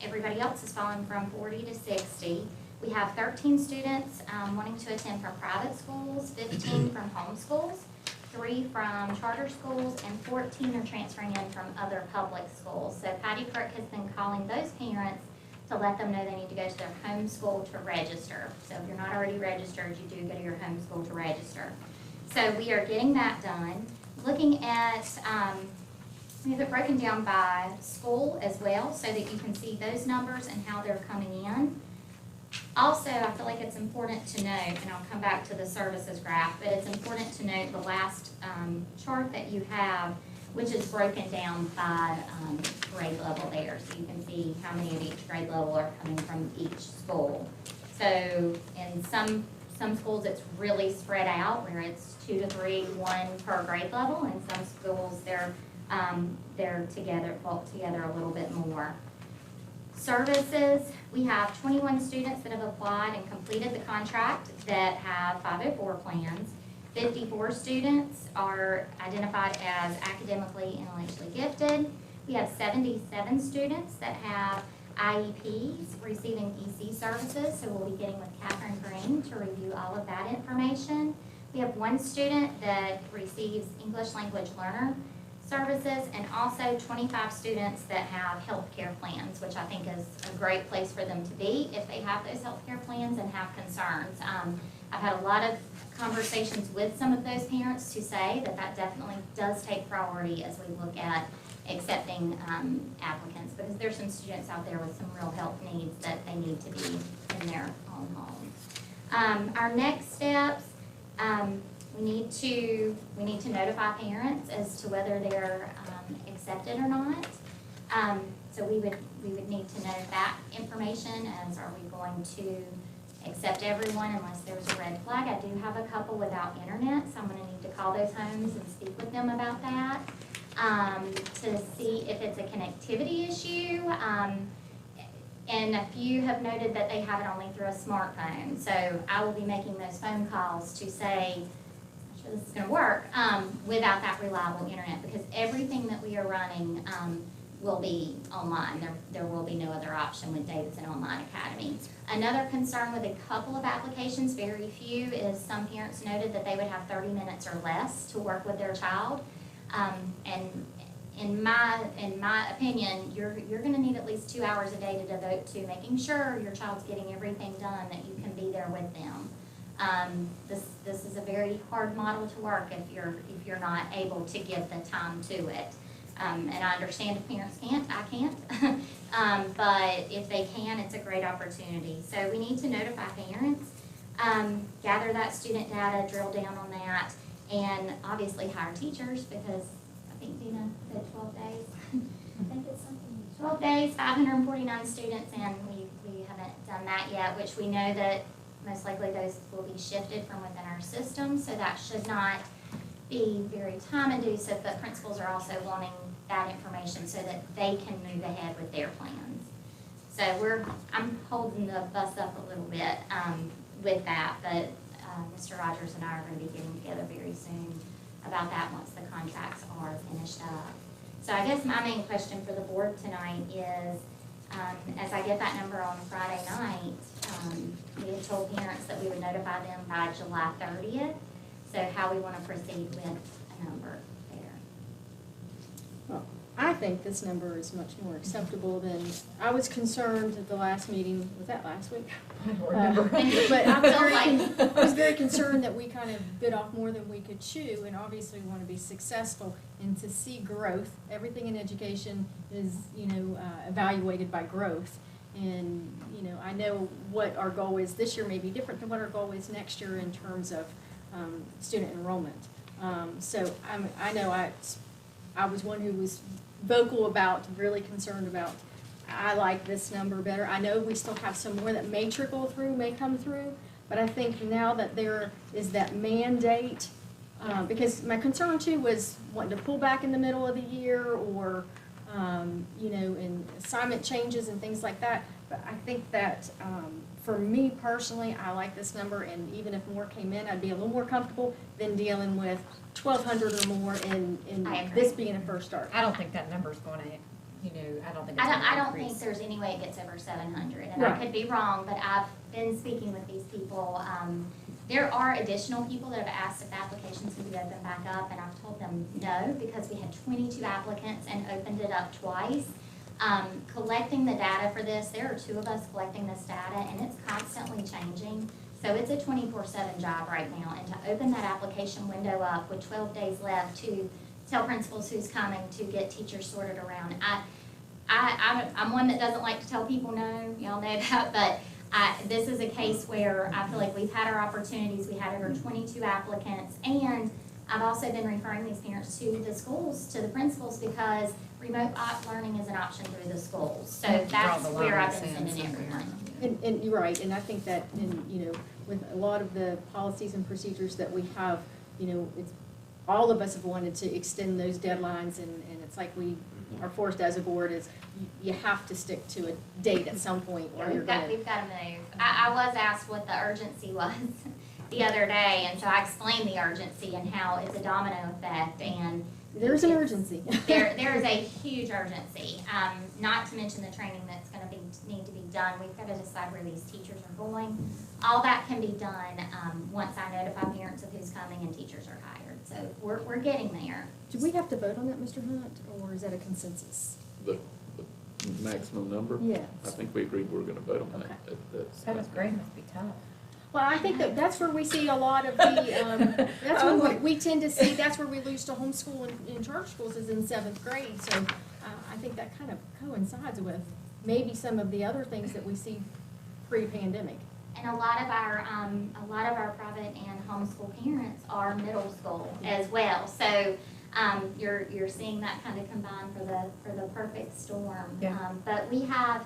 Everybody else is falling from 40 to 60. We have 13 students wanting to attend from private schools, 15 from home schools, 3 from charter schools, and 14 are transferring in from other public schools. So Patty Kirk has been calling those parents to let them know they need to go to their home school to register. So if you're not already registered, you do go to your home school to register. So we are getting that done. Looking at, we have it broken down by school as well so that you can see those numbers and how they're coming in. Also, I feel like it's important to note, and I'll come back to the services graph, but it's important to note the last chart that you have, which is broken down by grade level there. So you can see how many of each grade level are coming from each school. So in some schools it's really spread out where it's 2 to 3, 1 per grade level, and some schools they're together, both together a little bit more. Services, we have 21 students that have applied and completed the contract that have 504 plans. 54 students are identified as academically and intellectually gifted. We have 77 students that have IEPs receiving EC services, so we'll be getting with Catherine Green to review all of that information. We have 1 student that receives English language learner services, and also 25 students that have healthcare plans, which I think is a great place for them to be if they have those healthcare plans and have concerns. I've had a lot of conversations with some of those parents to say that that definitely does take priority as we look at accepting applicants, because there's some students out there with some real health needs that they need to be in their own homes. Our next steps, we need to notify parents as to whether they're accepted or not. So we would need to know that information, as are we going to accept everyone unless there's a red flag. I do have a couple without internet, so I'm going to need to call those homes and speak with them about that to see if it's a connectivity issue. And a few have noted that they have it only through a smartphone. So I will be making those phone calls to say, I'm sure this is going to work, without that reliable internet, because everything that we are running will be online. There will be no other option with Davidson Online Academy. Another concern with a couple of applications, very few, is some parents noted that they would have 30 minutes or less to work with their child. And in my opinion, you're going to need at least 2 hours a day to devote to making sure your child's getting everything done that you can be there with them. This is a very hard model to work if you're not able to give the time to it. And I understand if parents can't, I can't. But if they can, it's a great opportunity. So we need to notify parents, gather that student data, drill down on that, and obviously hire teachers, because I think Dina said 12 days. I think it's something. 12 days, 549 students, and we haven't done that yet, which we know that most likely those will be shifted from within our system, so that should not be very time inducive, but principals are also wanting that information so that they can move ahead with their plans. So I'm holding the bus up a little bit with that, but Mr. Rogers and I are going to be getting together very soon about that once the contracts are finished up. So I guess my main question for the board tonight is, as I get that number on Friday night, we had told parents that we would notify them by July 30th. So how we want to proceed with a number there. Well, I think this number is much more acceptable than, I was concerned at the last meeting, was that last week? I don't remember. But I was very concerned that we kind of bit off more than we could chew, and obviously we want to be successful and to see growth. Everything in education is, evaluated by growth. And, I know what our goal is this year may be different than what our goal is next year in terms of student enrollment. So I know I was one who was vocal about, really concerned about, I like this number better. I know we still have some more that may trickle through, may come through, but I think now that there is that mandate, because my concern too was wanting to pull back in the middle of the year or, and assignment changes and things like that. But I think that, for me personally, I like this number, and even if more came in, I'd be a little more comfortable than dealing with 1,200 or more in I agree. this being a first start. I don't think that number's gonna, I don't think it's I gonna don't think increase. there's any way it gets over 700, and Right. I could be wrong, but I've been speaking with these people. There are additional people that have asked if applications can be opened back up, and I've told them no, because we had 22 applicants and opened it up twice. Collecting the data for this, there are 2 of us collecting this data, and it's constantly changing. So it's a 24/7 job right now, and to open that application window up with 12 days left to tell principals who's coming, to get teachers sorted around. I'm one that doesn't like to tell people no, y'all know that, but this is a case where I feel like we've had our opportunities. We had over 22 applicants, and I've also been referring these parents to the schools, to the principals, because remote learning is an option through the schools. So that's Draw the where line I've been in sending somewhere. everyone. And you're right, and I think that, with a lot of the policies and procedures that we have, it's, all of us have wanted to extend those deadlines, and it's like we are forced as a board is, you have to stick to a date at some point, or you're We've got gonna. to move. I was asked what the urgency was the other day, and so I explained the urgency and how it's a domino effect, and There's an urgency. there is a huge urgency, not to mention the training that's gonna need to be done. We've got to decide where these teachers are going. All that can be done, once I notify parents of who's coming and teachers are hired. So we're getting there. Do we have to vote on that, Mr. Hunt, or is that a consensus? The maximum number? Yes. I think we agreed we were gonna vote on that. Okay. Seventh grade must be tough. Well, I think that's where we see a lot of the, that's when we tend to see, that's where we lose to homeschool and charter schools is in 7th grade. So I think that kind of coincides with maybe some of the other things that we see pre-pandemic. And a lot of our private and homeschool parents are middle school as well. So, you're seeing that kind of combine for the perfect storm. Yeah. But we have,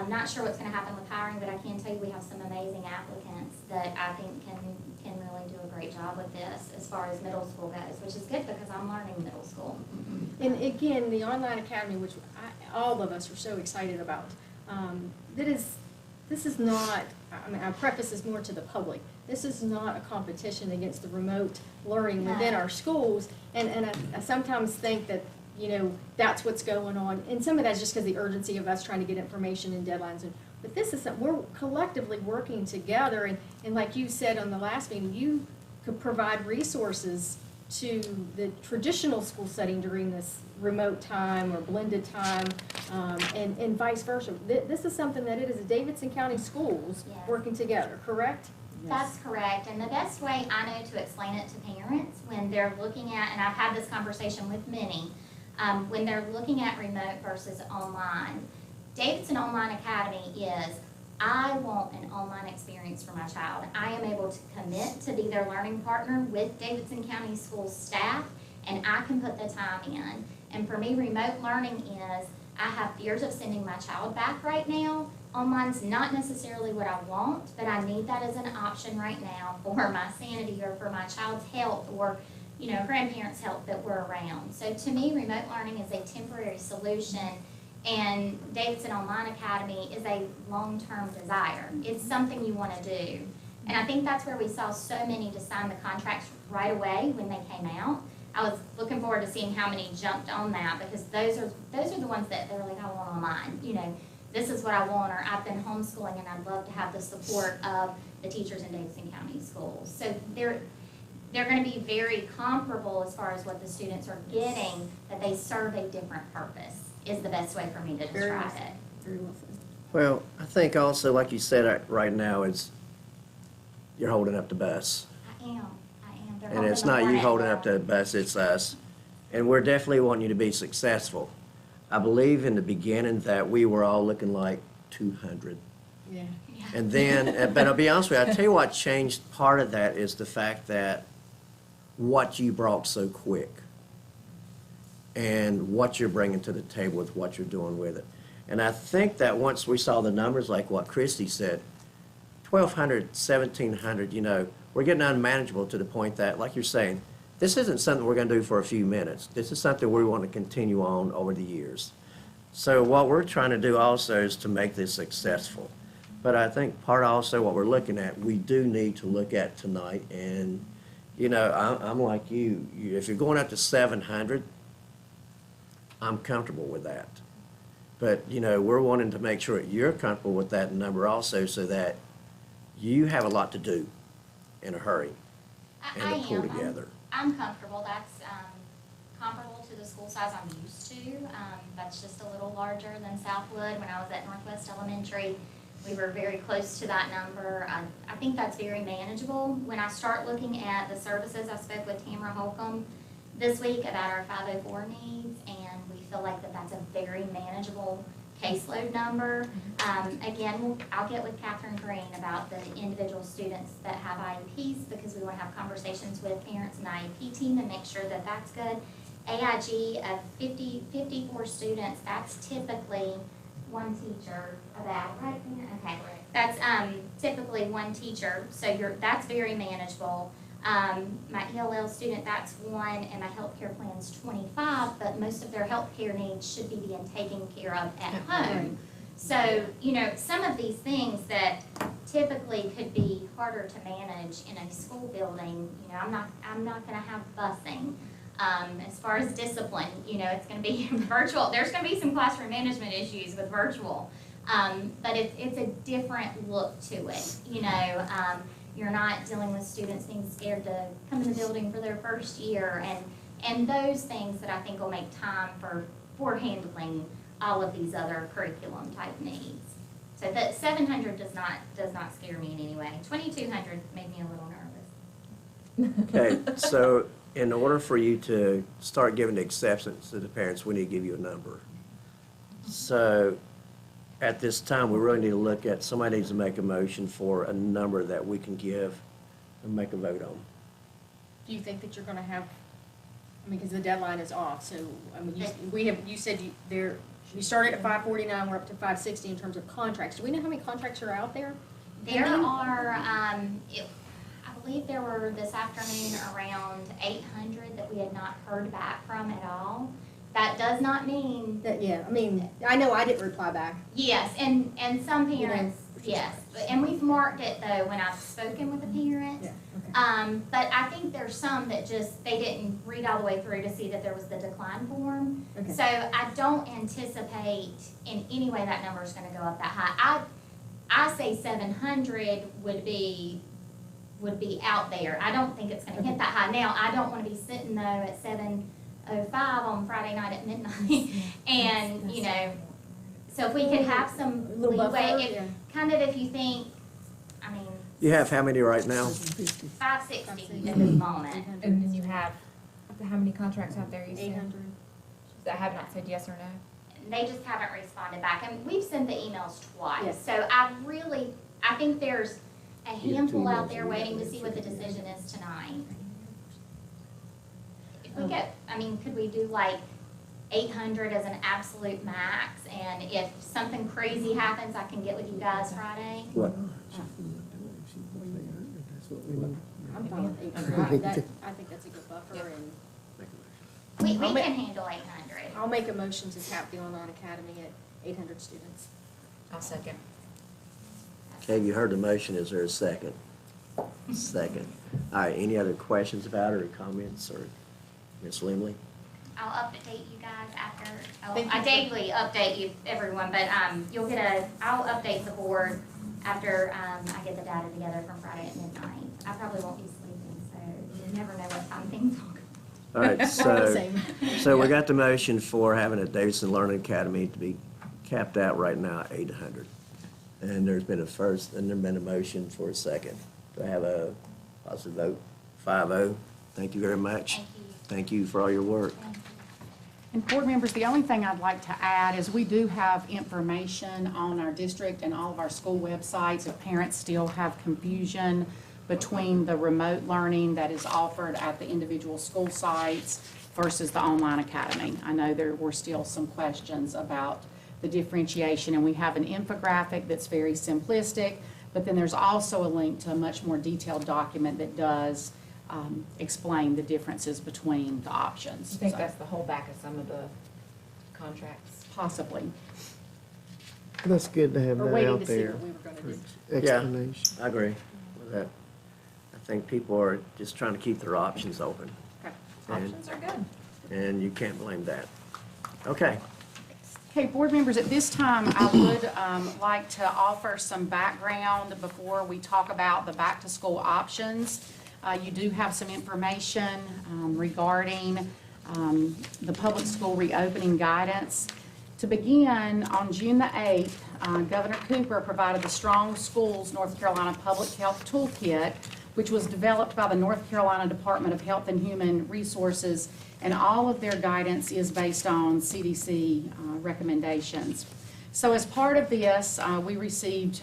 not sure what's gonna happen with hiring, but I can tell you we have some amazing applicants that I think can really do a great job with this as far as middle school goes, which is good because I'm learning middle school. And again, the online academy, which all of us are so excited about, this is not, I preface this more to the public. This is not a competition against the remote learning within our schools. And I sometimes think that, that's what's going on. And some of that's just because the urgency of us trying to get information and deadlines. But this is something, we're collectively working together. And like you said on the last meeting, you could provide resources to the traditional school setting during this remote time or blended time, and vice versa. This is something that it is a Davidson County Schools Yes. working together, correct? That's correct, and the best way I know to explain it to parents when they're looking at, and I've had this conversation with many, when they're looking at remote versus online, Davidson Online Academy is, I want an online experience for my child. I am able to commit to be their learning partner with Davidson County Schools staff, and I can put the time in. And for me, remote learning is, I have fears of sending my child back right now. Online's not necessarily what I want, but I need that as an option right now for my sanity or for my child's health or, grandparents' health that we're around. So to me, remote learning is a temporary solution, and Davidson Online Academy is a long-term desire. It's something you want to do. And I think that's where we saw so many to sign the contracts right away when they came out. I was looking forward to seeing how many jumped on that, because those are the ones that they're like, I want online. This is what I want, or I've been homeschooling and I'd love to have the support of the teachers in Davidson County Schools. So there they're gonna be very comparable as far as what the students are getting, that they serve a different purpose, is the best way for me to Very well describe said. it. Very well said. Well, I think also, like you said, right now, you're holding up the bus. I am. They're And it's holding not you the holding line. up the bus, it's us. And we're definitely wanting you to be successful. I believe in the beginning that we were all looking like 200. Yeah. Yeah. And then, but I'll be honest with you, I'll tell you what changed part of that is the fact that what you brought so quick and what you're bringing to the table with what you're doing with it. And I think that once we saw the numbers, like what Christy said, 1,200, 1,700, you know, we're getting unmanageable to the point that, like you're saying, this isn't something we're going to do for a few minutes. This is something we want to continue on over the years. So what we're trying to do also is to make this successful. But I think part also what we're looking at, we do need to look at tonight. And, you know, I'm like you, if you're going up to 700, I'm comfortable with that. But, you know, we're wanting to make sure that you're comfortable with that number also so that you have a lot to do in a hurry I and to pull am. together. I'm comfortable. That's comparable to the school size I'm used to. That's just a little larger than Southwood. When I was at Northwest Elementary, we were very close to that number. I think that's very manageable. When I start looking at the services, I spoke with Tamara Holcomb this week about our 504 needs, and we feel like that's a very manageable caseload number. Again, I'll get with Catherine Green about the individual students that have IEPs, because we want to have conversations with parents and IEP team and make sure that that's good. AIG of 54 students, that's typically one teacher about, right? Okay, that's typically one teacher, so that's very manageable. My ELL student, that's one, and my healthcare plan's 25, but most of their healthcare needs should be being taken care of at home. So, you know, some of these things that typically could be harder to manage in a school building, you know, I'm not gonna have busing. As far as discipline, you know, it's gonna be virtual. There's gonna be some classroom management issues with virtual. But it's a different look to it, you know. You're not dealing with students being scared to come in the building for their first year, and those things that I think will make time for handling all of these other curriculum type needs. So that 700 does not scare me in any way. 2,200 made me a little nervous. Okay, so in order for you to start giving the acceptance to the parents, we need to give you a number. So at this time, we really need to look at, somebody needs to make a motion for a number that we can give and make a vote on. Do you think that you're gonna have, I mean, because the deadline is off, so, I mean, you said you started at 549, we're up to 560 in terms of contracts. Do we know how many contracts are out there? There are, I believe there were this afternoon around 800 that we had not heard back from at all. That does not mean, That, yeah, I mean, I know I didn't reply back. yes, and some parents, yes. And we've marked it though when I've spoken with a parent. Yeah, okay. But I think there's some that just, they didn't read all the way through to see that there was the decline form. Okay. So I don't anticipate in any way that number is gonna go up that high. I say 700 would be out there. I don't think it's gonna hit that high. Now, I don't wanna be sitting though at 7:05 on Friday night at midnight. And, you know, so if we could have some Little buffer, leeway, yeah. kind of if you think, I mean, You have how many right now? 560 at this moment. And then you have, how many contracts out there you said? 800. That have not said yes or no? They just haven't responded back. And we've sent the emails twice. Yes. So I think there's a handful out there waiting to see what the decision is tonight. If we get, I mean, could we do like 800 as an absolute max? And if something crazy happens, I can get with you guys Friday? What? I'm fine with 800. I think that's a good buffer, and We I'll can make- handle 800. I'll make a motion to cap the online academy at 800 students. I'll second. Okay, you heard the motion, is there a second? Second. All right, any other questions about it or comments, or Ms. Limley? I'll update you guys after, Thank I you. daily update you, everyone, but, you'll get I'll update the board after, I get the data together from Friday at midnight. I probably won't be sleeping, so never know what time things will go. All right, We're all the so, same. so we got the motion for having a Davidson Learning Academy to be capped out right now at 800. And there's been a first, and there's been a motion for a second. Do I have a positive vote? 5-0. Thank you very much. Thank you. Thank you for all your work. And board members, the only thing I'd like to add is we do have information on our district and all of our school websites if parents still have confusion between the remote learning that is offered at the individual school sites versus the online academy. I know there were still some questions about the differentiation, and we have an infographic that's very simplistic, but then there's also a link to a much more detailed document that does explain the differences between the options. I think So, that's the holdback of some of the contracts. possibly. That's good to have We're that waiting out to see there. what we were gonna do. Explanation. I agree with that. I think people are just trying to keep their options open, Okay. Options are good. and you can't blame that. Okay. Okay, board members, at this time, I would like to offer some background before we talk about the back-to-school options. You do have some information regarding the public school reopening guidance. To begin, on June the 8th, Governor Cooper provided the Strong Schools North Carolina Public Health Toolkit, which was developed by the North Carolina Department of Health and Human Resources, and all of their guidance is based on CDC recommendations. So as part of this, we received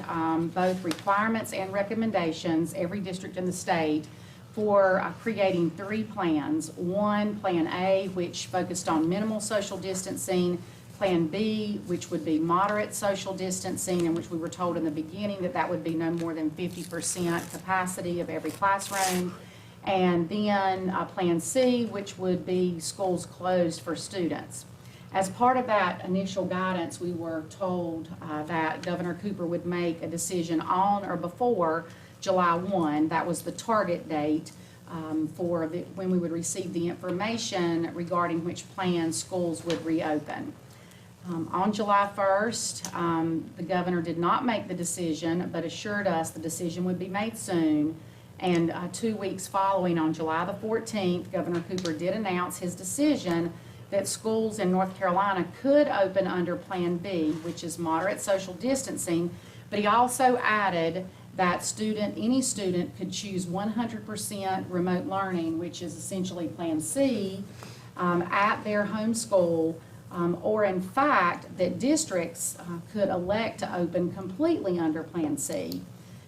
both requirements and recommendations, every district in the state, for creating 3 plans. One, Plan A, which focused on minimal social distancing. Plan B, which would be moderate social distancing, and which we were told in the beginning that that would be no more than 50% capacity of every classroom. And then Plan C, which would be schools closed for students. As part of that initial guidance, we were told that Governor Cooper would make a decision on or before July 1. That was the target date for when we would receive the information regarding which plan schools would reopen. On July 1st, the governor did not make the decision, but assured us the decision would be made soon. And 2 weeks following, on July the 14th, Governor Cooper did announce his decision that schools in North Carolina could open under Plan B, which is moderate social distancing, but he also added that any student could choose 100% remote learning, which is essentially Plan C, at their home school, or in fact, that districts could elect to open completely under Plan C.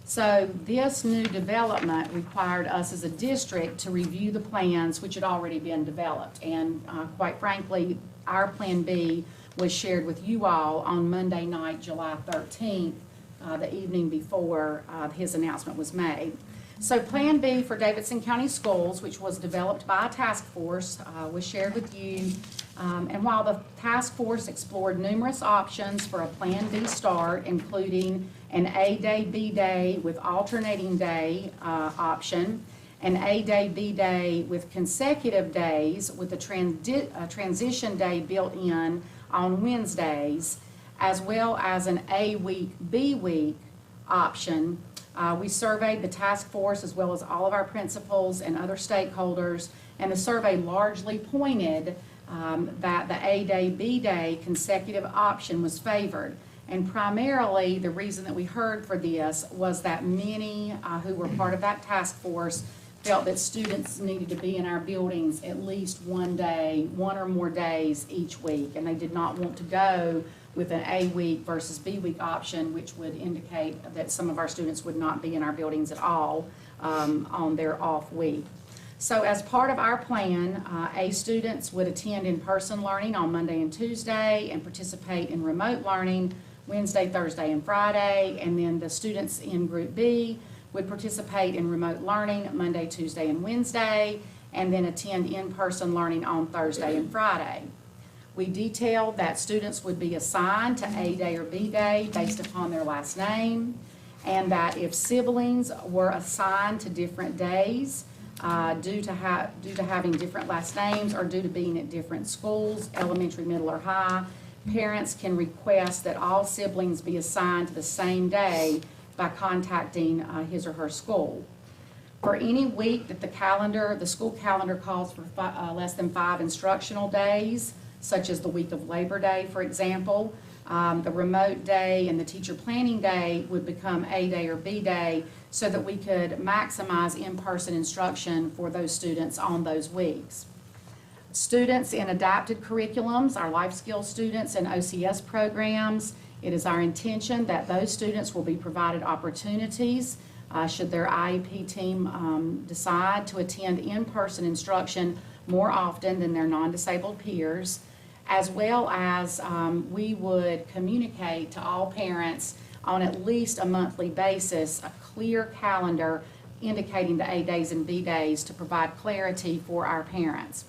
So this new development required us as a district to review the plans which had already been developed. And quite frankly, our Plan B was shared with you all on Monday night, July 13th, the evening before his announcement was made. So Plan B for Davidson County Schools, which was developed by a task force, was shared with you. And while the task force explored numerous options for a Plan B start, including an A day, B day with alternating day option, an A day, B day with consecutive days with a transition day built in on Wednesdays, as well as an A week, B week option. We surveyed the task force as well as all of our principals and other stakeholders, and the survey largely pointed that the A day, B day consecutive option was favored. And primarily, the reason that we heard for this was that many who were part of that task force felt that students needed to be in our buildings at least one day, one or more days each week, and they did not want to go with an A week versus B week option, which would indicate that some of our students would not be in our buildings at all on their off week. So as part of our plan, A students would attend in-person learning on Monday and Tuesday and participate in remote learning Wednesday, Thursday, and Friday. And then the students in Group B would participate in remote learning Monday, Tuesday, and Wednesday, and then attend in-person learning on Thursday and Friday. We detailed that students would be assigned to A day or B day based upon their last name, and that if siblings were assigned to different days due to having different last names or due to being at different schools, elementary, middle, or high, parents can request that all siblings be assigned to the same day by contacting his or her school. For any week that the school calendar calls for less than 5 instructional days, such as the week of Labor Day, for example, the remote day and the teacher planning day would become A day or B day so that we could maximize in-person instruction for those students on those weeks. Students in adapted curriculums, our life skills students and OCS programs, it is our intention that those students will be provided opportunities should their IEP team decide to attend in-person instruction more often than their non-disabled peers, as well as we would communicate to all parents on at least a monthly basis a clear calendar indicating the A days and B days to provide clarity for our parents.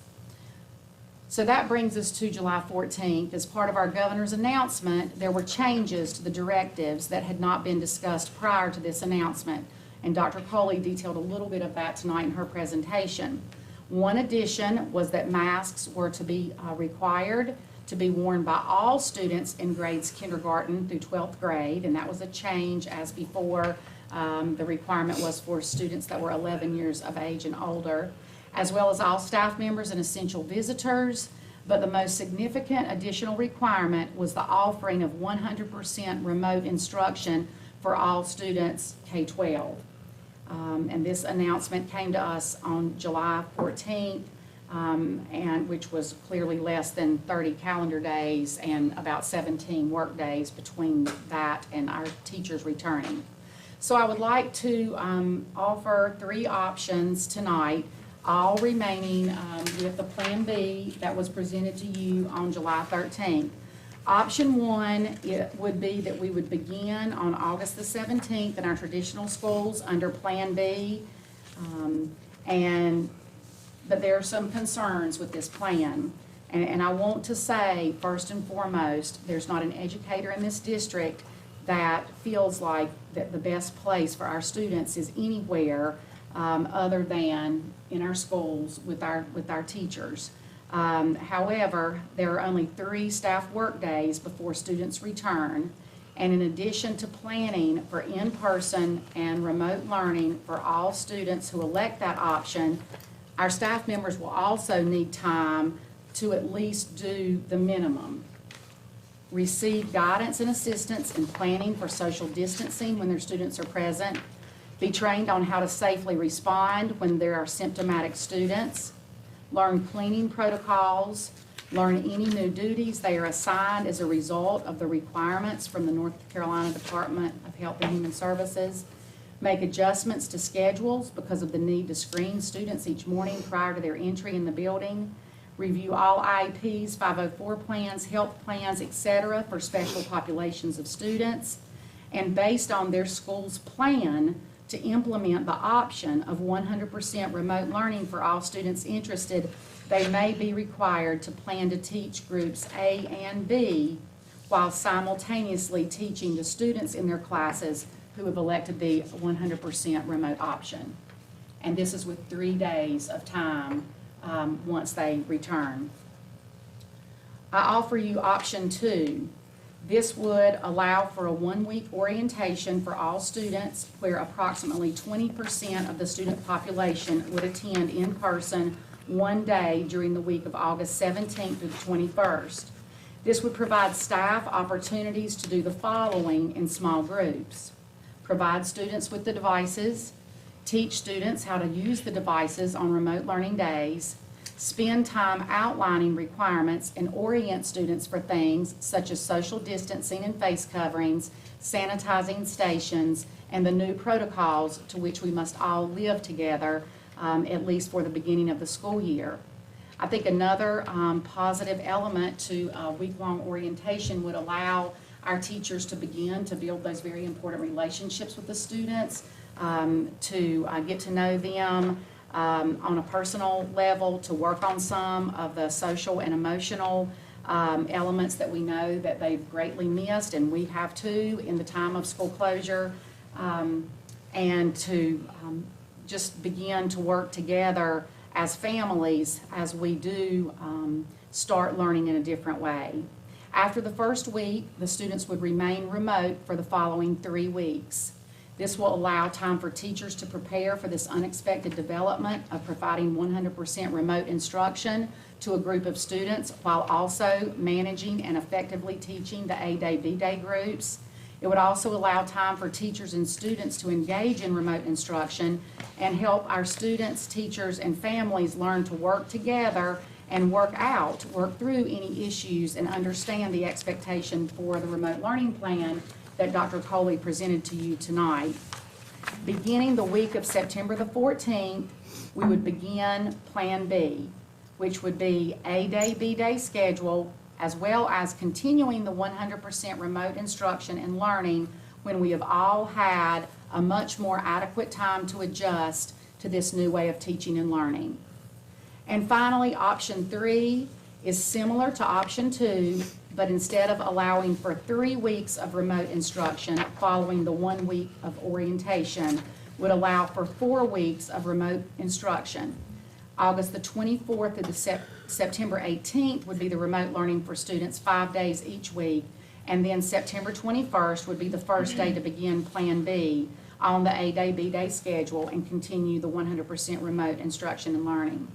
So that brings us to July 14th. As part of our governor's announcement, there were changes to the directives that had not been discussed prior to this announcement. And Dr. Coley detailed a little bit of that tonight in her presentation. One addition was that masks were to be required to be worn by all students in grades kindergarten through 12th grade, and that was a change as before. The requirement was for students that were 11 years of age and older, as well as all staff members and essential visitors. But the most significant additional requirement was the offering of 100% remote instruction for all students K-12. And this announcement came to us on July 14th, and which was clearly less than 30 calendar days and about 17 work days between that and our teachers returning. So I would like to offer 3 options tonight, all remaining with the Plan B that was presented to you on July 13th. Option 1 would be that we would begin on August the 17th in our traditional schools under Plan B, but there are some concerns with this plan. And I want to say, first and foremost, there's not an educator in this district that feels like that the best place for our students is anywhere other than in our schools with our teachers. However, there are only 3 staff work days before students return, and in addition to planning for in-person and remote learning for all students who elect that option, our staff members will also need time to at least do the minimum. Receive guidance and assistance in planning for social distancing when their students are present, be trained on how to safely respond when there are symptomatic students, learn cleaning protocols, learn any new duties they are assigned as a result of the requirements from the North Carolina Department of Health and Human Services, make adjustments to schedules because of the need to screen students each morning prior to their entry in the building, review all IEPs, 504 plans, health plans, etc. for special populations of students, and based on their school's plan to implement the option of 100% remote learning for all students interested, they may be required to plan to teach groups A and B while simultaneously teaching the students in their classes who have elected the 100% remote option. And this is with 3 days of time once they return. I offer you option 2. This would allow for a 1-week orientation for all students where approximately 20% of the student population would attend in person 1 day during the week of August 17th through the 21st. This would provide staff opportunities to do the following in small groups: provide students with the devices, teach students how to use the devices on remote learning days, spend time outlining requirements and orient students for things such as social distancing and face coverings, sanitizing stations, and the new protocols to which we must all live together, at least for the beginning of the school year. I think another positive element to week-long orientation would allow our teachers to begin to build those very important relationships with the students, to get to know them on a personal level, to work on some of the social and emotional elements that we know that they've greatly missed, and we have too in the time of school closure, and to just begin to work together as families as we do start learning in a different way. After the first week, the students would remain remote for the following 3 weeks. This will allow time for teachers to prepare for this unexpected development of providing 100% remote instruction to a group of students while also managing and effectively teaching the A-Day, B-Day groups. It would also allow time for teachers and students to engage in remote instruction and help our students, teachers, and families learn to work together and work through any issues and understand the expectation for the remote learning plan that Dr. Coley presented to you tonight. Beginning the week of September the 14th, we would begin Plan B, which would be A-Day, B-Day schedule, as well as continuing the 100% remote instruction and learning when we have all had a much more adequate time to adjust to this new way of teaching and learning. And finally, option 3 is similar to option 2, but instead of allowing for 3 weeks of remote instruction following the 1 week of orientation, would allow for 4 weeks of remote instruction. August the 24th through the September 18th would be the remote learning for students 5 days each week. And then September 21st would be the first day to begin Plan B on the A-Day, B-Day schedule and continue the 100% remote instruction and learning.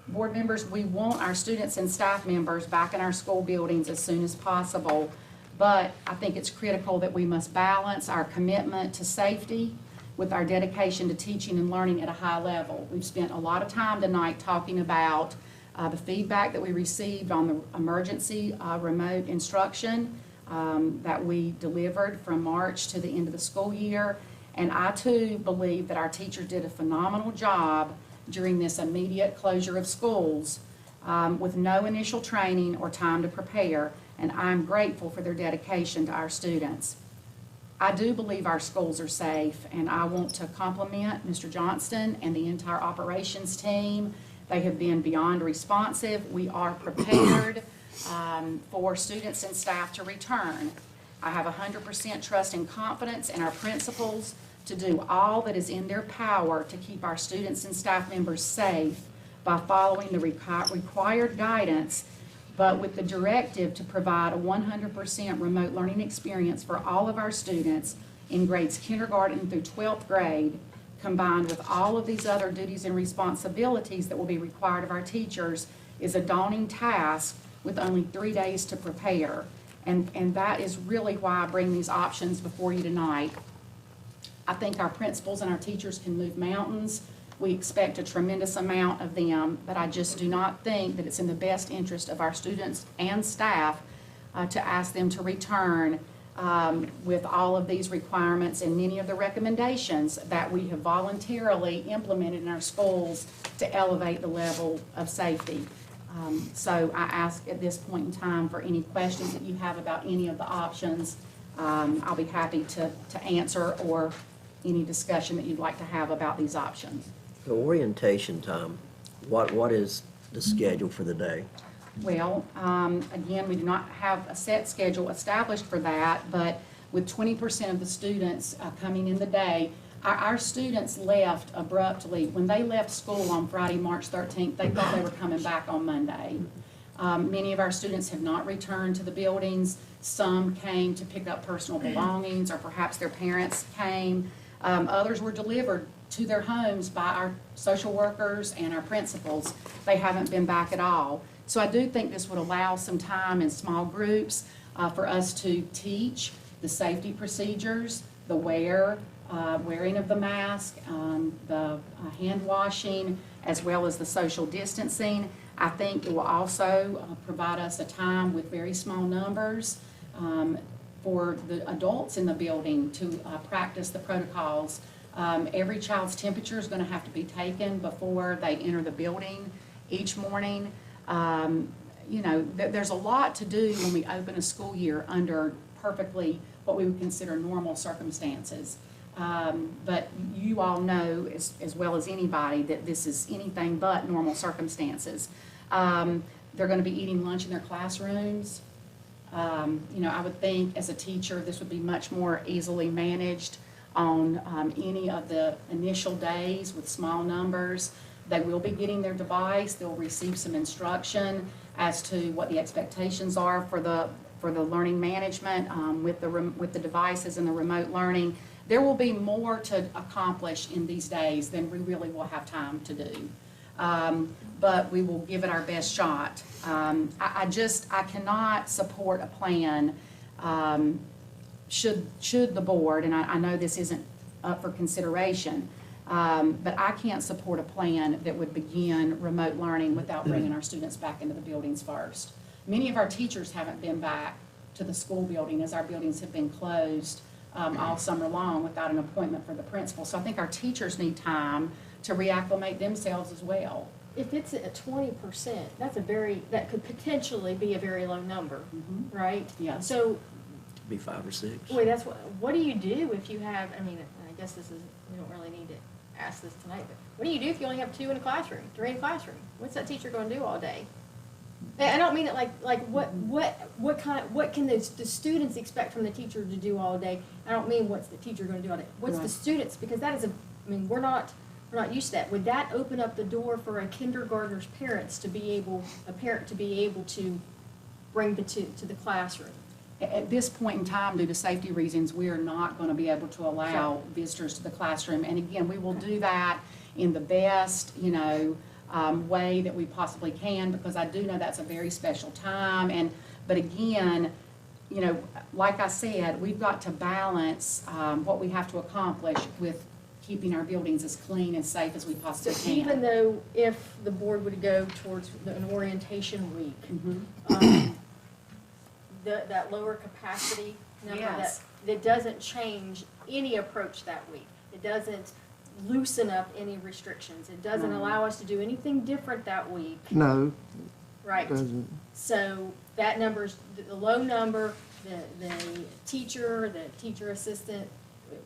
Board members, we want our students and staff members back in our school buildings as soon as possible, but I think it's critical that we must balance our commitment to safety with our dedication to teaching and learning at a high level. We've spent a lot of time tonight talking about the feedback that we received on the emergency remote instruction that we delivered from March to the end of the school year. And I too believe that our teachers did a phenomenal job during this immediate closure of schools with no initial training or time to prepare. And I'm grateful for their dedication to our students. I do believe our schools are safe, and I want to compliment Mr. Johnston and the entire operations team. They have been beyond responsive. We are prepared for students and staff to return. I have 100% trust and confidence in our principals to do all that is in their power to keep our students and staff members safe by following the required guidance, but with the directive to provide a 100% remote learning experience for all of our students in grades kindergarten through 12th grade, combined with all of these other duties and responsibilities that will be required of our teachers, is a daunting task with only 3 days to prepare. And that is really why I bring these options before you tonight. I think our principals and our teachers can move mountains. We expect a tremendous amount of them, but I just do not think that it's in the best interest of our students and staff to ask them to return with all of these requirements and many of the recommendations that we have voluntarily implemented in our schools to elevate the level of safety. So I ask at this point in time for any questions that you have about any of the options. I'll be happy to answer, or any discussion that you'd like to have about these options. The orientation time, what is the schedule for the day? Well, again, we do not have a set schedule established for that, but with 20% of the students coming in the day, our students left abruptly. When they left school on Friday, March 13th, they thought they were coming back on Monday. Many of our students have not returned to the buildings. Some came to pick up personal belongings, or perhaps their parents came. Others were delivered to their homes by our social workers and our principals. They haven't been back at all. So I do think this would allow some time in small groups for us to teach the safety procedures, the wearing of the mask, the hand washing, as well as the social distancing. I think it will also provide us a time with very small numbers for the adults in the building to practice the protocols. Every child's temperature is going to have to be taken before they enter the building each morning. You know, there's a lot to do when we open a school year under perfectly what we would consider normal circumstances. But you all know as well as anybody that this is anything but normal circumstances. They're going to be eating lunch in their classrooms. You know, I would think as a teacher this would be much more easily managed on any of the initial days with small numbers. They will be getting their device. They'll receive some instruction as to what the expectations are for the learning management with the devices and the remote learning. there will be more to accomplish in these days than we really will have time to do. But we will give it our best shot. I cannot support a plan, should the board, and I know this isn't up for consideration, but I can't support a plan that would begin remote learning without bringing our students back into the buildings first. Many of our teachers haven't been back to the school building as our buildings have been closed all summer long without an appointment for the principal. So I think our teachers need time to reacclimate themselves as well. If it's at 20%, that could potentially be a very low number, right? Yes. So, Be 5 or 6. wait, what do you do if you have, I mean, I guess we don't really need to ask this tonight, but what do you do if you only have 2 in a classroom, 3 in a classroom? What's that teacher gonna do all day? And I don't mean it like what can the students expect from the teacher to do all day? I don't mean what's the teacher gonna do all day. What's the Right. students, because that is we're not used to that. Would that open up the door for a kindergartner's a parent to be able to bring to the classroom? At this point in time, due to safety reasons, we are not going to be able to allow visitors to the classroom. And again, we will do that in the best, way that we possibly can, because I do know that's a very special time. But again, like I said, we've got to balance what we have to accomplish with keeping our buildings as clean and safe as we possibly So can. even though if the board would go towards an orientation week, Mhm. that lower capacity number, Yes. that doesn't change any approach that week. It doesn't loosen up any restrictions. It doesn't No. allow us to do anything different that week, No, right? doesn't. So that number's, the low number, the teacher assistant,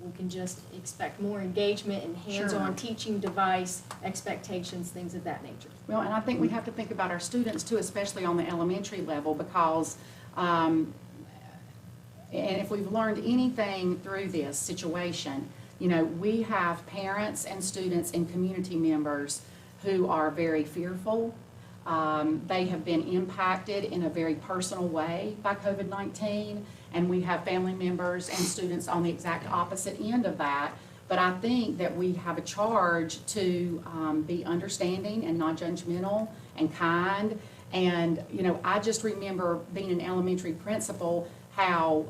we can just expect more engagement and hands-on Sure. teaching device, expectations, things of that nature. Well, and I think we have to think about our students too, especially on the elementary level, because, and if we've learned anything through this situation, we have parents and students and community members who are very fearful. They have been impacted in a very personal way by COVID-19, and we have family members and students on the exact opposite end of that. But I think that we have a charge to be understanding and non-judgmental and kind. And, I just remember being an elementary principal, how,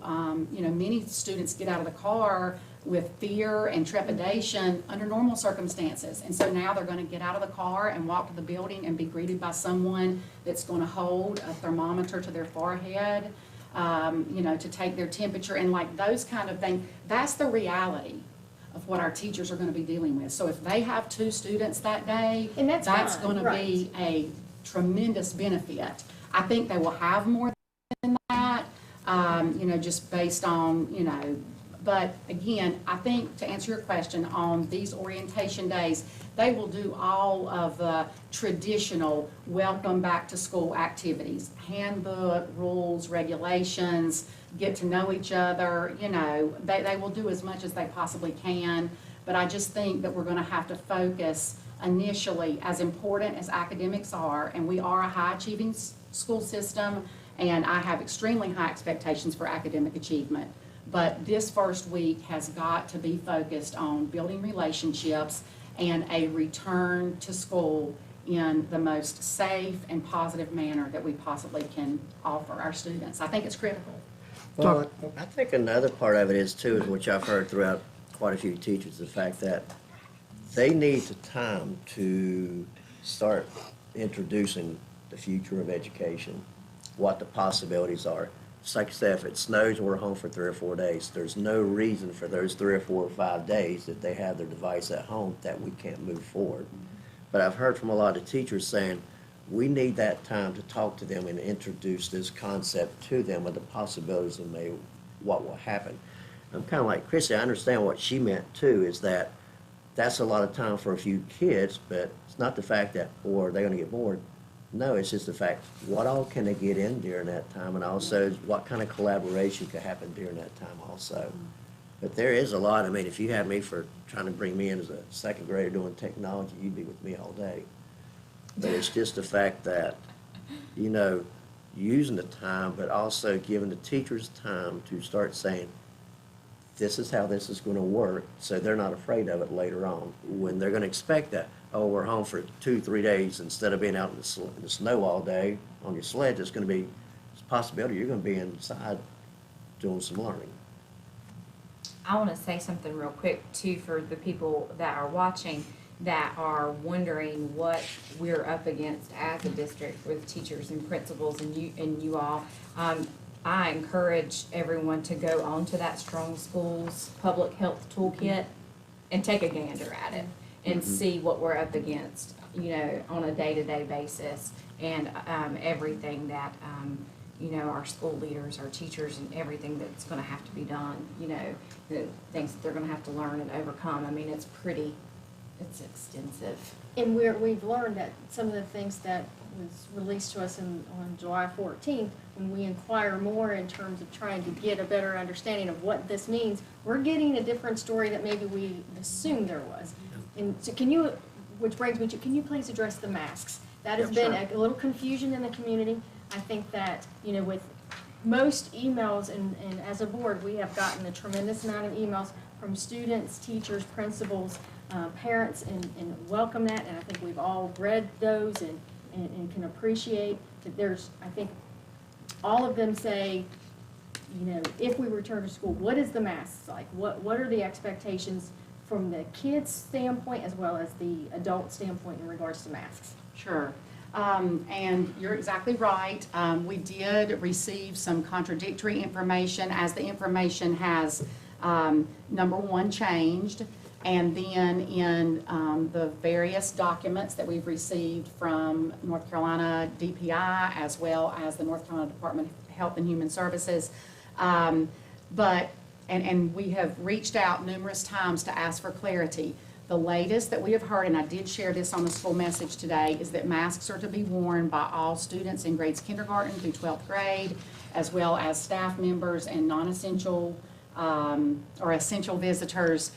many students get out of the car with fear and trepidation under normal circumstances. And so now they're going to get out of the car and walk to the building and be greeted by someone that's going to hold a thermometer to their forehead, to take their temperature and like those kind of things. That's the reality of what our teachers are going to be dealing with. So if they have 2 students that day, And that's fine, going to be a tremendous benefit. I think they will have more than that, just based on, but again, I think to answer your question, on these orientation days, they will do all of the traditional welcome back to school activities, handbook, rules, regulations, get to know each other, they will do as much as they possibly can. But I just think that we're going to have to focus initially, as important as academics are, and we are a high achieving school system, and I have extremely high expectations for academic achievement. But this first week has got to be focused on building relationships and a return to school in the most safe and positive manner that we possibly can offer our students. I think it's critical. Well, I think another part of it is too, which I've heard throughout quite a few teachers, the fact that they need the time to start introducing the future of education, what the possibilities are. It's like I said, if it snows and we're home for 3 or 4 days, there's no reason for those 3 or 4 or 5 days that they have their device at home that we can't move forward. But I've heard from a lot of teachers saying, we need that time to talk to them and introduce this concept to them of the possibilities of maybe what will happen. I'm kind of like Chrissy, I understand what she meant too, is that that's a lot of time for a few kids, but it's not the fact that, or they're going to get bored. No, it's just the fact, what all can they get in during that time, and also what kind of collaboration could happen during that time also. But there is a lot. I mean, if you had me for trying to bring me in as a second grader doing technology, you'd be with me all day. But it's just the fact that, using the time, but also giving the teachers time to start saying, this is how this is gonna work, so they're not afraid of it later on. When they're gonna expect that, oh, we're home for 2, 3 days, instead of being out in the snow all day on your sled, it's gonna be, it's a possibility you're gonna be inside doing some learning. I want to say something real quick too for the people that are watching that are wondering what we're up against as a district with teachers and principals and you all. I encourage everyone to go onto that Strong Schools Public Health Toolkit and take a gander at it and see what we're up against, you know, on a day-to-day basis, and everything that our school leaders, our teachers, and everything that's going to have to be done, the things that they're going to have to learn and overcome. I mean, it's extensive. And we've learned that some of the things that was released to us on July 14th, when we inquire more in terms of trying to get a better understanding of what this means, we're getting a different story that maybe we assumed there was. And so which brings me to, can you please address the masks? That has been a little confusion in the community. I think that, with most emails, and as a board, we have gotten a tremendous amount of emails from students, teachers, principals, parents, and welcome that, and I think we've all read those and can appreciate that I think all of them say, if we return to school, what is the masks like? What are the expectations from the kids' standpoint as well as the adult standpoint in regards to masks? Sure. And you're exactly right. We did receive some contradictory information, as the information has, number one, changed. And then in the various documents that we've received from North Carolina DPI as well as the North Carolina Department of Health and Human Services. And we have reached out numerous times to ask for clarity. The latest that we have heard, and I did share this on the school message today, is that masks are to be worn by all students in grades kindergarten through 12th grade, as well as staff members and non-essential or essential visitors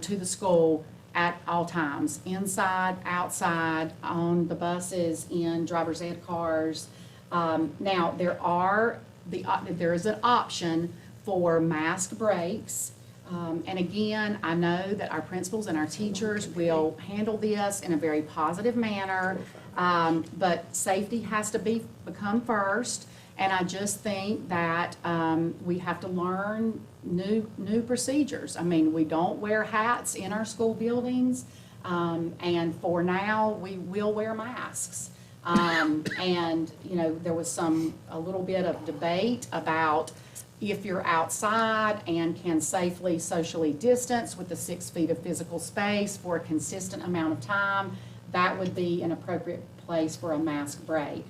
to the school at all times, inside, outside, on the buses, in driver's ed cars. Now, there is an option for mask breaks. And again, I know that our principals and our teachers will handle this in a very positive manner, but safety has to become first. And I just think that we have to learn new procedures. I mean, we don't wear hats in our school buildings, and for now, we will wear masks. And there was a little bit of debate about if you're outside and can safely socially distance with the 6 feet of physical space for a consistent amount of time, that would be an appropriate place for a mask break.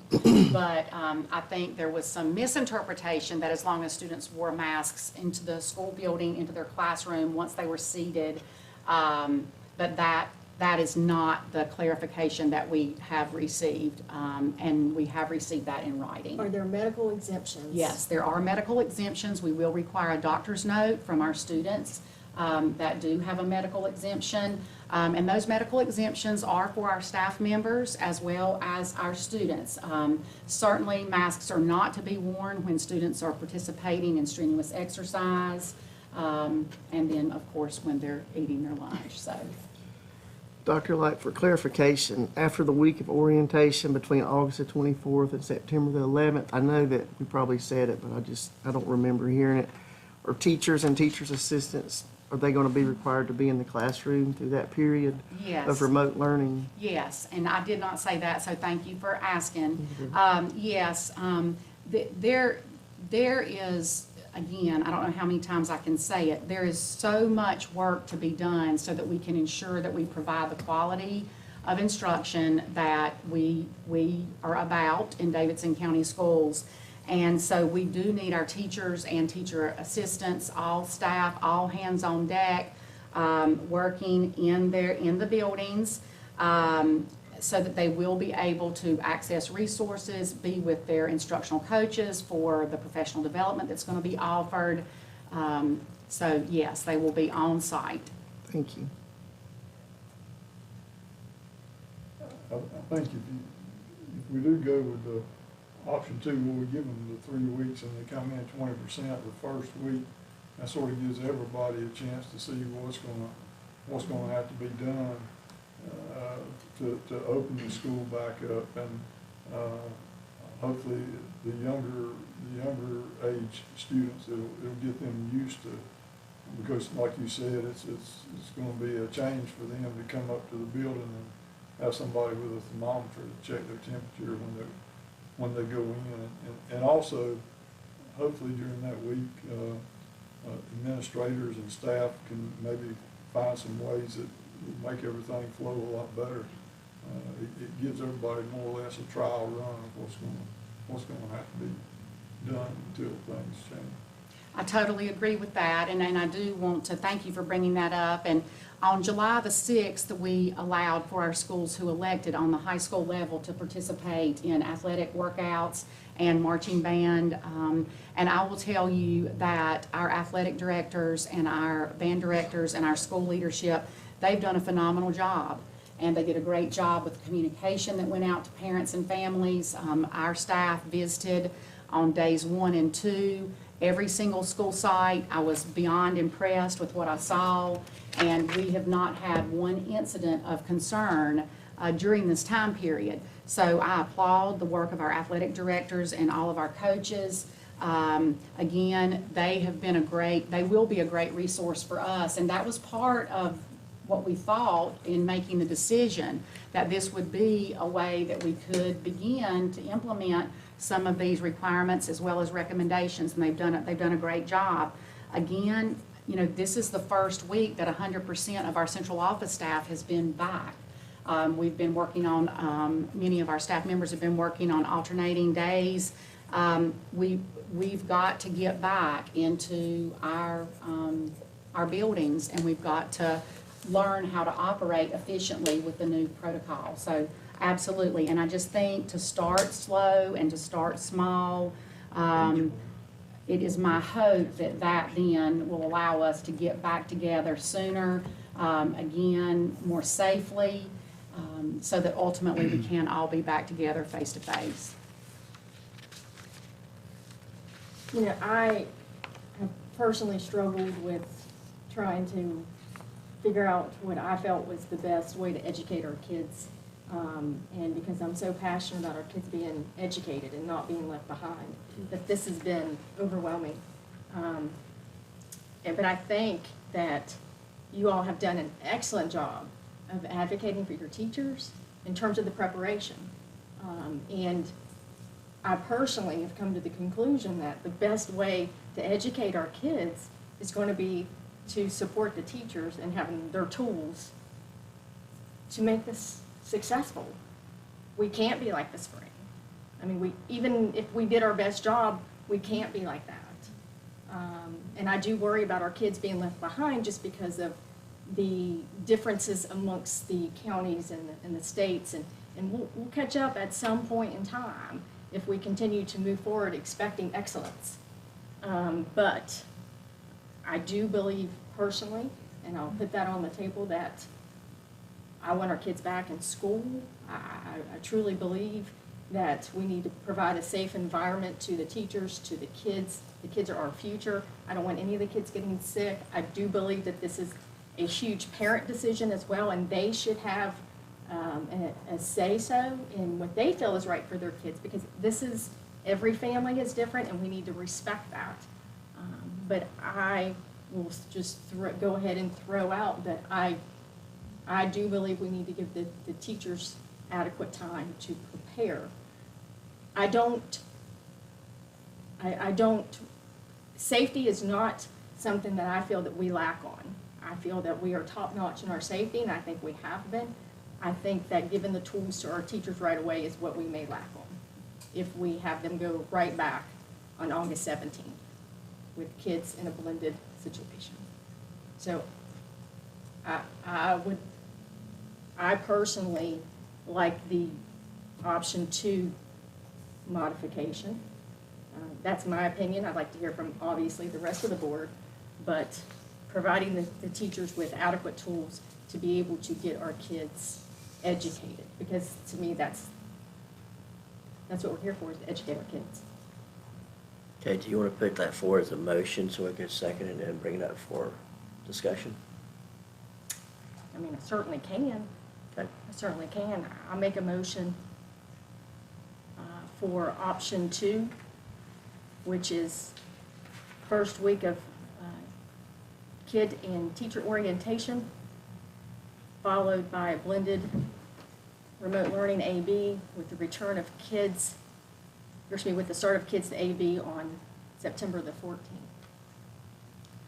But I think there was some misinterpretation that as long as students wore masks into the school building, into their classroom, once they were seated, but that is not the clarification that we have received, and we have received that in writing. Are there medical exemptions? Yes, there are medical exemptions. We will require a doctor's note from our students that do have a medical exemption. And those medical exemptions are for our staff members as well as our students. Certainly, masks are not to be worn when students are participating in strenuous exercise, and then, of course, when they're eating their lunch. So, Dr. Light, for clarification, after the week of orientation between August the 24th and September the 11th, I know that we probably said it, but I don't remember hearing it. Are teachers and teachers' assistants, are they going to be required to be in the classroom through that period yes. of remote learning? Yes, and I did not say that, so thank you for asking. Yes, there is, again, I don't know how many times I can say it, there is so much work to be done so that we can ensure that we provide the quality of instruction that we are about in Davidson County Schools. And so we do need our teachers and teacher assistants, all staff, all hands on deck, working in the buildings, so that they will be able to access resources, be with their instructional coaches for the professional development that's going to be offered. So yes, they will be on site. Thank you. I think if we do go with the option 2, where we give them the 3 weeks and they come in 20% the first week, that sort of gives everybody a chance to see what's gonna have to be done, to open the school back up, and, hopefully the younger age students, it'll get them used to, because like you said, it's gonna be a change for them to come up to the building and have somebody with a thermometer to check their temperature when they go in. And also, hopefully during that week, administrators and staff can maybe find some ways that will make everything flow a lot better. It gives everybody more or less a trial run of what's gonna have to be done until things change. I totally agree with that, and I do want to thank you for bringing that up. And on July the 6th, we allowed for our schools who elected on the high school level to participate in athletic workouts and marching band. And I will tell you that our athletic directors and our band directors and our school leadership, they've done a phenomenal job. And they did a great job with the communication that went out to parents and families. Our staff visited on days 1 and 2. Every single school site. I was beyond impressed with what I saw, and we have not had one incident of concern during this time period. So I applaud the work of our athletic directors and all of our coaches. Again, they will be a great resource for us, and that was part of what we thought in making the decision, that this would be a way that we could begin to implement some of these requirements as well as recommendations, and they've done a great job. Again, this is the first week that 100% of our central office staff has been back. We've been working on, many of our staff members have been working on alternating days. We've got to get back into our buildings, and we've got to learn how to operate efficiently with the new protocol. So absolutely, and I just think to start slow and to start small, it is my hope that then will allow us to get back together sooner, again, more safely, so that ultimately we can all be back together face to face. I have personally struggled with trying to figure out what I felt was the best way to educate our kids. And because I'm so passionate about our kids being educated and not being left behind, that this has been overwhelming. But I think that you all have done an excellent job of advocating for your teachers in terms of the preparation. And I personally have come to the conclusion that the best way to educate our kids is going to be to support the teachers and having their tools to make this successful. We can't be like the spring. I mean, even if we did our best job, we can't be like that. And I do worry about our kids being left behind just because of the differences amongst the counties and the states. And we'll catch up at some point in time if we continue to move forward expecting excellence. But I do believe personally, and I'll put that on the table, that I want our kids back in school. I truly believe that we need to provide a safe environment to the teachers, to the kids. The kids are our future. I don't want any of the kids getting sick. I do believe that this is a huge parent decision as well, and they should have a say-so in what they feel is right for their kids, because every family is different, and we need to respect that. But I will just go ahead and throw out that I do believe we need to give the teachers adequate time to prepare. Safety is not something that I feel that we lack on. I feel that we are top-notch in our safety, and I think we have been. I think that giving the tools to our teachers right away is what we may lack on, if we have them go right back on August 17th with kids in a blended situation. So I personally like the option 2 modification. That's my opinion. I'd like to hear from, obviously, the rest of the board, but providing the teachers with adequate tools to be able to get our kids educated, because to me that's what we're here for, is to educate our kids. Okay, do you want to put that forward as a motion so we can second it and bring it up for discussion? I mean, I certainly can. Okay. I certainly can. I'll make a motion for option 2, which is first week of kid and teacher orientation, followed by a blended remote learning AB with the return of kids, with the start of kids to AB on September the 14th.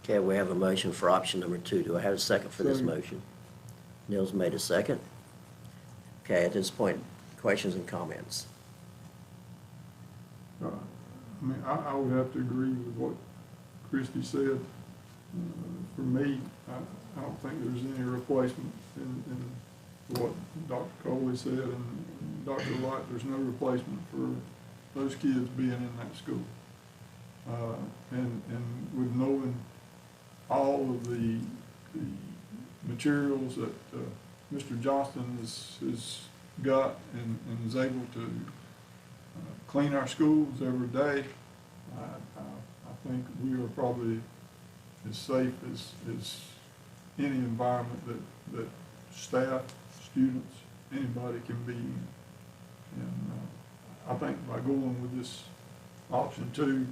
Okay, we have a motion for option number 2. Do I have a second for this Second. motion? Nils made a second. Okay, at this point, questions and comments? I mean, I would have to agree with what Christie said. For me, I don't think there's any replacement in what Dr. Coley said and Dr. Light. There's no replacement for those kids being in that school. And with knowing all of the materials that Mr. Johnston has got and is able to clean our schools every day, I think we are probably as safe as any environment that staff, students, anybody can be in. And I think by going with this option 2,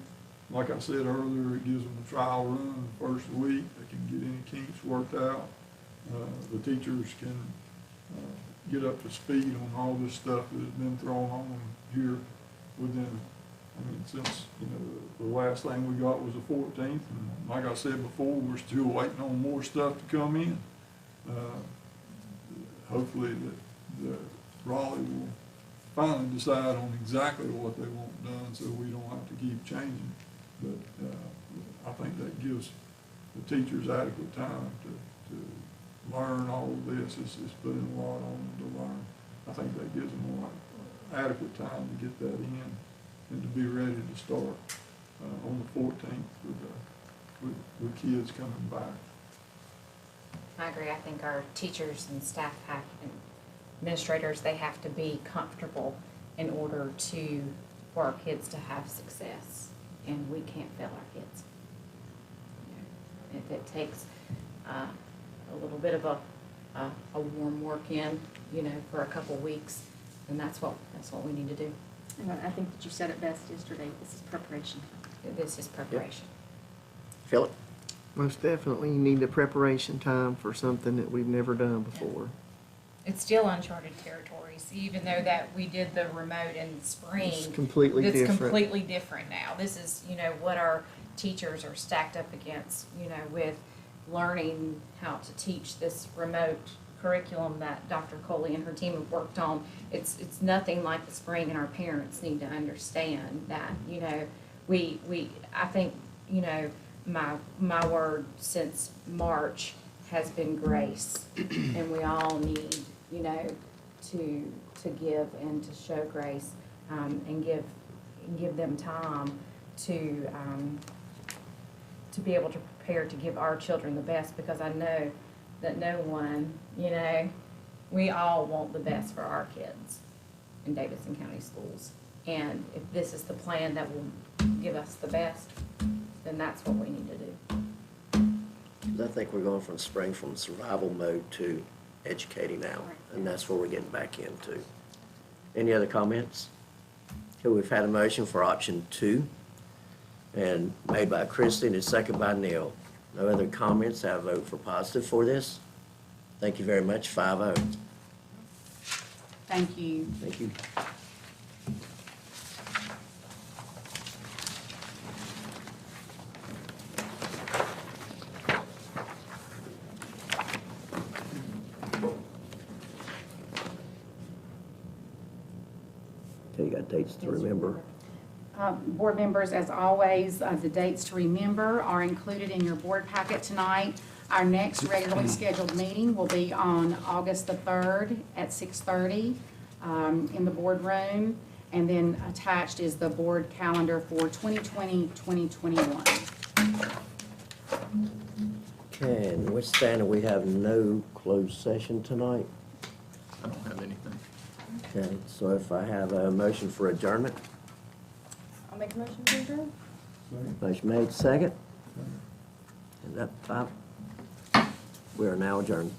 like I said earlier, it gives them a trial run the first week. They can get any kinks worked out. The teachers can get up to speed on all this stuff that has been thrown on them here within, I mean, since, the last thing we got was the 14th. And like I said before, we're still waiting on more stuff to come in. Hopefully that Raleigh will finally decide on exactly what they want done so we don't have to keep changing. But I think that gives the teachers adequate time to learn all of this. It's putting a lot on them to learn. I think that gives them a lot adequate time to get that in and to be ready to start on the 14th with kids coming back. I agree. I think our teachers and staff and administrators, they have to be comfortable in order for our kids to have success. And we can't fail our kids. If it takes a little bit of a warm work in, for a couple weeks, then that's what we need to do. And I think that you said it best yesterday. This is preparation. This is preparation. Philip? Most definitely, you need the preparation time for something that we've never done before. It's still uncharted territories, even though that we did the remote in spring. It's completely different. It's completely different now. This is, what our teachers are stacked up against, with learning how to teach this remote curriculum that Dr. Coley and her team have worked on. It's nothing like the spring, and our parents need to understand that, I think, my word since March has been grace, and we all need, to give and to show grace, and give them time to be able to prepare to give our children the best, because I know that no one, we all want the best for our kids in Davidson County Schools. And if this is the plan that will give us the best, then that's what we need to do. 'Cause I think we're going from survival mode to educating now, and that's where we're getting back into. Any other comments? Okay, we've had a motion for option 2, and made by Christie and second by Neil. No other comments? I vote for positive for this. Thank you very much. 5-0. Thank you. Thank you. Okay, you got dates to remember. Board members, as always, the dates to remember are included in your board packet tonight. Our next regularly scheduled meeting will be on August the 3rd at 6:30 in the boardroom. And then attached is the board calendar for 2020-2021. Okay, and withstanding, we have no closed session tonight. I don't have anything. Okay, so if I have a motion for adjournment, I'll make a motion to adjourn. Second. Motion made, second. And that, we are now adjourned.